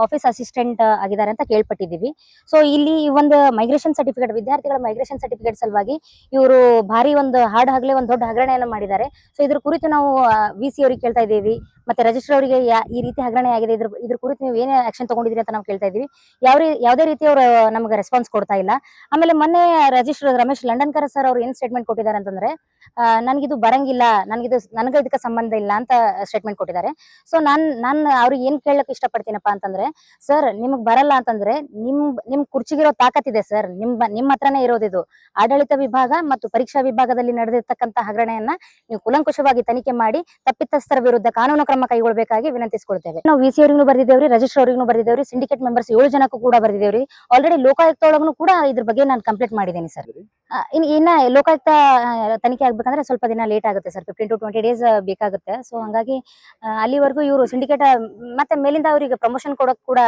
Q: ಆಫೀಸ್ ಅಸಿಸ್ಟೆಂಟ್ ಆಗಿದ್ದಾರೆ ಅಂತ ಕೇಳ್ಪಟ್ಟಿದ್ದೀವಿ. ಸೊ ಇಲ್ಲಿ ಒಂದು ಮೈಗ್ರೇಷನ್ ಸರ್ಟಿಫಿಕೇಟ್, ವಿದ್ಯಾರ್ಥಿಗಳ ಮೈಗ್ರೇಷನ್ ಸರ್ಟಿಫಿಕೇಟ್ ಸಲುವಾಗಿ ಇವರು ಭಾರಿ ಒಂದು ಹಾಡು ಹಗಲೇ ಒಂದು ದೊಡ್ಡ ಹಗರಣೆಯನ್ನು ಮಾಡಿದ್ದಾರೆ. ಸೊ ಇದ್ರ ಕುರಿತು ನಾವು VC ಅವರಿಗೆ ಕೇಳ್ತಾ ಇದ್ದೀವಿ, ಮತ್ತೆ ರಿಜಿಸ್ಟ್ರಾರ್ ಅವರಿಗೆ ಈ ರೀತಿ ಹಗರಣೆ ಆಗಿದೆ, ಇದ್ರ ಕುರಿತು ನೀವು ಏನೇ ಆಕ್ಷನ್ ತಗೊಂಡಿದ್ರಿ ಅಂತ ನಾವು ಕೇಳ್ತಾ ಇದೀವಿ. ಯಾವುದೇ ರೀತಿ ಅವರು ನಮಗೆ ರೆಸ್ಪಾನ್ಸ್ ಕೊಡ್ತಾ ಇಲ್ಲ. ಆಮೇಲೆ ಮೊನ್ನೆ ರಿಜಿಸ್ಟ್ರಾರ್ ರಮೇಶ್ ಲಂಡನ್ಕರ್ ಸರ್ ಅವ್ರು ಏನ್ ಸ್ಟೇಟ್ಮೆಂಟ್ ಕೊಟ್ಟಿದ್ದಾರೆ ಅಂತಂದ್ರೆ, ನನಗಿದು ಬರಂಗಿಲ್ಲ, ನನಗೆ ಇದಕ್ಕೆ ಸಂಬಂಧ ಇಲ್ಲ ಅಂತ ಸ್ಟೇಟ್ಮೆಂಟ್ ಕೊಟ್ಟಿದ್ದಾರೆ. ಸೊ ನಾನು ಅವ್ರಿಗೆ ಏನ್ ಕೇಳಕ್ ಇಷ್ಟಪಡ್ತೀನಪ್ಪ ಅಂತಂದ್ರೆ, ಸರ್ ನಿಮಗ್ ಬರಲ್ಲ ಅಂತಂದ್ರೆ ನಿಮ್ ಕುರ್ಚಿಗಿರೋ ತಾಕತ್ತಿದೆ ಸರ್, ನಿಮ್ಮ ಹತ್ರನೇ ಇರೋದಿದು. ಆಡಳಿತ ವಿಭಾಗ ಮತ್ತು ಪರೀಕ್ಷಾ ವಿಭಾಗದಲ್ಲಿ ನಡೆದಿರ್ತಕ್ಕಂಥ ಹಗರಣೆಯನ್ನ ನೀವು ಕುಲಂಕುಷವಾಗಿ ತನಿಖೆ ಮಾಡಿ ತಪ್ಪಿತಸ್ಥರ ವಿರುದ್ಧ ಕಾನೂನು ಕ್ರಮ ಕೈಗೊಳ್ಳಬೇಕಾಗಿ ವಿನಂತಿಸಿಕೊಳ್ತೇವೆ. ನಾವು VC ಅವರಿಗೂ ಬರ್ದಿದ್ದೇವ್ರಿ, ರಿಜಿಸ್ಟ್ರಾರ್ ಅವರಿಗೂ ಬರ್ದಿದ್ದೇವ್ರಿ, ಸಿಂಡಿಕೇಟ್ ಮೆಂಬರ್ಸ್ 7 ಜನಕ್ಕೂ ಕೂಡ ಬರ್ದಿದ್ದೇವ್ರಿ. ಆಲ್ರೆಡಿ ಲೋಕಾಯುಕ್ತ ಒಳಗೂ ಕೂಡ ಇದ್ರ ಬಗ್ಗೆ ನಾನು ಕಂಪ್ಲೇಂಟ್ ಮಾಡಿದ್ದೀನಿ ಸರ್. ಇನ್ನ ಲೋಕಾಯುಕ್ತ ತನಿಖೆ ಆಗ್ಬೇಕಂದ್ರೆ ಸ್ವಲ್ಪ ದಿನ ಲೇಟ್ ಆಗುತ್ತೆ ಸರ್, 15 to 20 days ಬೇಕಾಗುತ್ತೆ. ಸೊ ಹಂಗಾಗಿ ಅಲ್ಲಿವರೆಗೂ ಇವರು ಸಿಂಡಿಕೇಟ್ ಮತ್ತೆ ಮೇಲಿಂದ ಅವರಿಗೆ ಪ್ರಮೋಷನ್ ಕೊಡಕ್ ಕೂಡ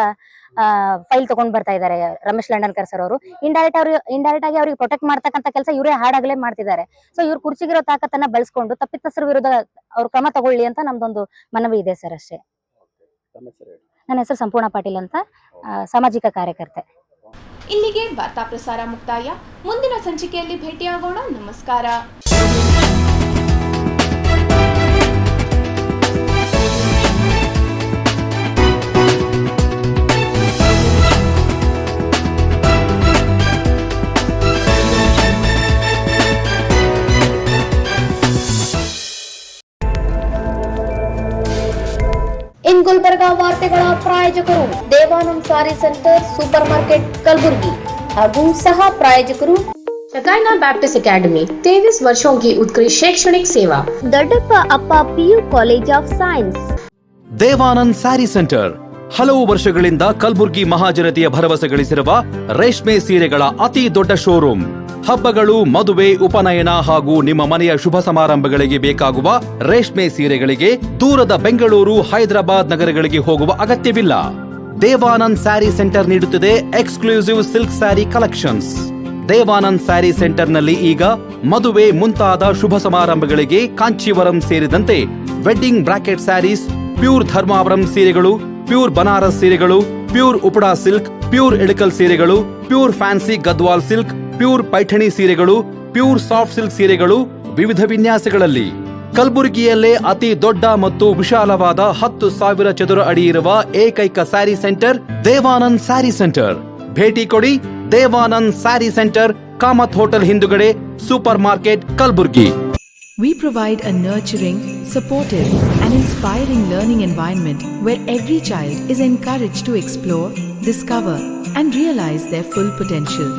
Q: ಫೈಲ್ ತಗೊಂಡ್ ಬರ್ತಾ ಇದ್ದಾರೆ ರಮೇಶ್ ಲಂಡನ್ಕರ್ ಸರ್ ಅವರು. ಇಂಡೈರೆಕ್ಟ್ ಆಗಿ ಅವ್ರಿಗೆ ಪ್ರೊಟೆಕ್ಟ್ ಮಾಡ್ತಕ್ಕಂಥ ಕೆಲಸ ಇವರೇ ಹಾಡಾಗಲೇ ಮಾಡ್ತಿದ್ದಾರೆ. ಸೊ ಇವ್ರು ಕುರ್ಚಿಗಿರೋ ತಾಕತ್ತನ್ನ ಬಳಸ್ಕೊಂಡು ತಪ್ಪಿತಸ್ಥರ ವಿರುದ್ಧ ಅವ್ರು ಕ್ರಮ ತಗೊಳ್ಳಿ ಅಂತ ನಮ್ದೊಂದು ಮನವಿ ಇದೆ ಸರ್, ಅಷ್ಟೇ. ನನ್ನ ಹೆಸರು ಸಂಪೂರ್ಣ ಪಾಟೀಲ್ ಅಂತ, ಸಾಮಾಜಿಕ ಕಾರ್ಯಕರ್ತೆ.
G: ಇಲ್ಲಿಗೆ ವಾರ್ತಾ ಪ್ರಸಾರ ಮುಕ್ತಾಯ. ಮುಂದಿನ ಸಂಚಿಕೆಯಲ್ಲಿ ಭೇಟಿಯಾಗೋಣ. ನಮಸ್ಕಾರ.
A: In ಗುಲ್ಬರ್ಗಾ ವಾರ್ತೆಗಳ ಪ್ರಾಯೋಜಕರು ದೇವಾನಂದ್ ಸಾರಿ ಸೆಂಟರ್ ಸೂಪರ್ ಮಾರ್ಕೆಟ್ ಕಲಬುರ್ಗಿ ಹಾಗೂ सह प्रायोजकರು शकाइना बैप्टिस्ट अकेडमी 23 वर्षों की उत्कृष्ट शैक्षणिक सेवा
B: ದೊಡ್ಡಪ್ಪ ಅಪ್ಪ PU college of science
C: Devanand sari centre ಹಲವು ವರ್ಷಗಳಿಂದ ಕಲಬುರ್ಗಿ ಮಹಾಜನತೆಯ ಭರವಸೆ ಗಳಿಸಿರುವ ರೇಷ್ಮೆ ಸೀರೆಗಳ ಅತಿ ದೊಡ್ಡ ಶೋರೂಮ್. ಹಬ್ಬಗಳು, ಮದುವೆ, ಉಪನಯನ ಹಾಗೂ ನಿಮ್ಮ ಮನೆಯ ಶುಭ ಸಮಾರಂಭಗಳಿಗೆ ಬೇಕಾಗುವ ರೇಷ್ಮೆ ಸೀರೆಗಳಿಗೆ ದೂರದ ಬೆಂಗಳೂರು, ಹೈದರಾಬಾದ್ ನಗರಗಳಿಗೆ ಹೋಗುವ ಅಗತ್ಯವಿಲ್ಲ. ದೇವಾನಂದ್ ಸ್ಯಾರಿ ಸೆಂಟರ್ ನೀಡುತ್ತಿದೆ exclusive silk sari collections. Devanand sari ಸೆಂಟರ್ನಲ್ಲಿ ಈಗ ಮದುವೆ ಮುಂತಾದ ಶುಭ ಸಮಾರಂಭಗಳಿಗೆ ಕಾಂಚೀವರಂ ಸೇರಿದಂತೆ wedding brocade saris, pure Dharmavaram ಸೀರೆಗಳು, ಪ್ಯೂರ್ ಬನಾರಸ್ ಸೀರೆಗಳು, pure Uppada silk, pure Ilkal ಸೀರೆಗಳು, pure fancy Gadwal silk, pure Paithani ಸೀರೆಗಳು, ಪ್ಯೂರ್ ಸಾಫ್ಟ್ ಸಿಲ್ಕ್ ಸೀರೆಗಳು ವಿವಿಧ ವಿನ್ಯಾಸಗಳಲ್ಲಿ. ಕಲಬುರಗಿಯಲ್ಲೇ ಅತಿ ದೊಡ್ಡ ಮತ್ತು ವಿಶಾಲವಾದ 10,000 ಚದುರ ಅಡಿ ಇರುವ ಏಕೈಕ ಸ್ಯಾರಿ ಸೆಂಟರ್ ದೇವಾನಂದ್ ಸ್ಯಾರಿ ಸೆಂಟರ್. ಭೇಟಿ ಕೊಡಿ. ದೇವಾನಂದ್ ಸ್ಯಾರಿ ಸೆಂಟರ್, ಕಾಮತ್ ಹೋಟೆಲ್ ಹಿಂದುಗಡೆ, super market, Kalaburagi.
D: We provide a nurturing, supportive, and inspiring learning environment where every child is encouraged to explore, discover, and realize their full potential.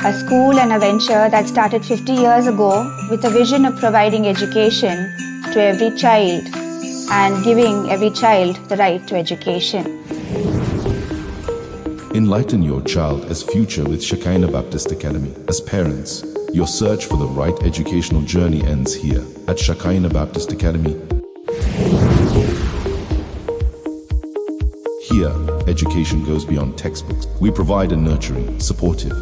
E: A school and a venture that started 50 years ago with a vision of providing education to every child and giving every child the right to education.
F: Enlighten your child as future with Shekinah Baptist Academy. As parents, your search for the right educational journey ends here at Shekinah Baptist Academy. Here, education goes beyond textbooks. We provide a nurturing, supportive,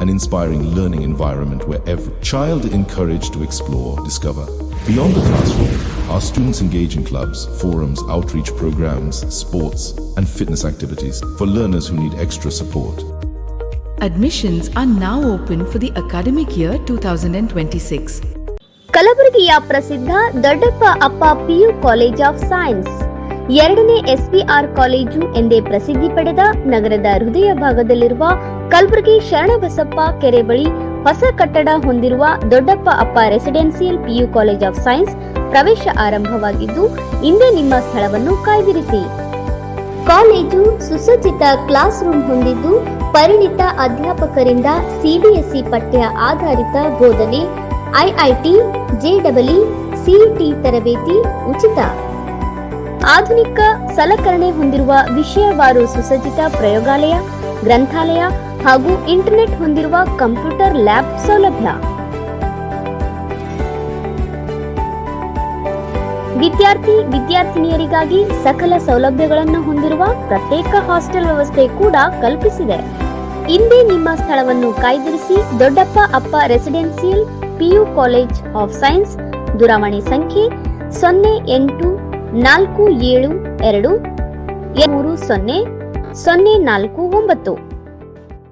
F: and inspiring learning environment where every child is encouraged to explore, discover. Beyond the classroom, our students engage in clubs, forums, outreach programs, sports, and fitness activities for learners who need extra support.
D: Admissions are now open for the academic year 2026.
B: ಕಲಬುರಗಿಯ ಪ್ರಸಿದ್ಧ ದೊಡ್ಡಪ್ಪ ಅಪ್ಪ PU college of science, ಎರಡನೇ SPR college ಎಂದೇ ಪ್ರಸಿದ್ಧಿ ಪಡೆದ ನಗರದ ಹೃದಯ ಭಾಗದಲ್ಲಿರುವ ಕಲಬುರಗಿ ಶರಣಬಸಪ್ಪ ಕೆರೆ ಬಳಿ ಹೊಸ ಕಟ್ಟಡ ಹೊಂದಿರುವ ದೊಡ್ಡಪ್ಪ ಅಪ್ಪ residential PU college of science ಪ್ರವೇಶ ಆರಂಭವಾಗಿದ್ದು, ಇಂದೇ ನಿಮ್ಮ ಸ್ಥಳವನ್ನು ಕಾಯ್ದಿರಿಸಿ. ಕಾಲೇಜು ಸುಸಜ್ಜಿತ ಕ್ಲಾಸ್ ರೂಮ್ ಹೊಂದಿದ್ದು, ಪರಿಣಿತ ಅಧ್ಯಾಪಕರಿಂದ CBSE ಪಠ್ಯ ಆಧಾರಿತ ಬೋಧನೆ, IIT, JEE, CET ತರಬೇತಿ ಉಚಿತ. ಆಧುನಿಕ ಸಲಕರಣೆ ಹೊಂದಿರುವ ವಿಷಯವಾರು ಸುಸಜ್ಜಿತ ಪ್ರಯೋಗಾಲಯ, ಗ್ರಂಥಾಲಯ ಹಾಗೂ ಇಂಟರ್ನೆಟ್ ಹೊಂದಿರುವ ಕಂಪ್ಯೂಟರ್ ಲ್ಯಾಬ್ ಸೌಲಭ್ಯ. ವಿದ್ಯಾರ್ಥಿನಿಯರಿಗಾಗಿ ಸಕಲ ಸೌಲಭ್ಯಗಳನ್ನು ಹೊಂದಿರುವ ಪ್ರತ್ಯೇಕ ಹಾಸ್ಟೆಲ್ ವ್ಯವಸ್ಥೆ ಕೂಡ ಕಲ್ಪಿಸಿದೆ. ಇಂದೇ ನಿಮ್ಮ ಸ್ಥಳವನ್ನು ಕಾಯ್ದಿರಿಸಿ. ದೊಡ್ಡಪ್ಪ ಅಪ್ಪ residential PU college of science. ದೂರವಾಣಿ ಸಂಖ್ಯೆ 0847230049.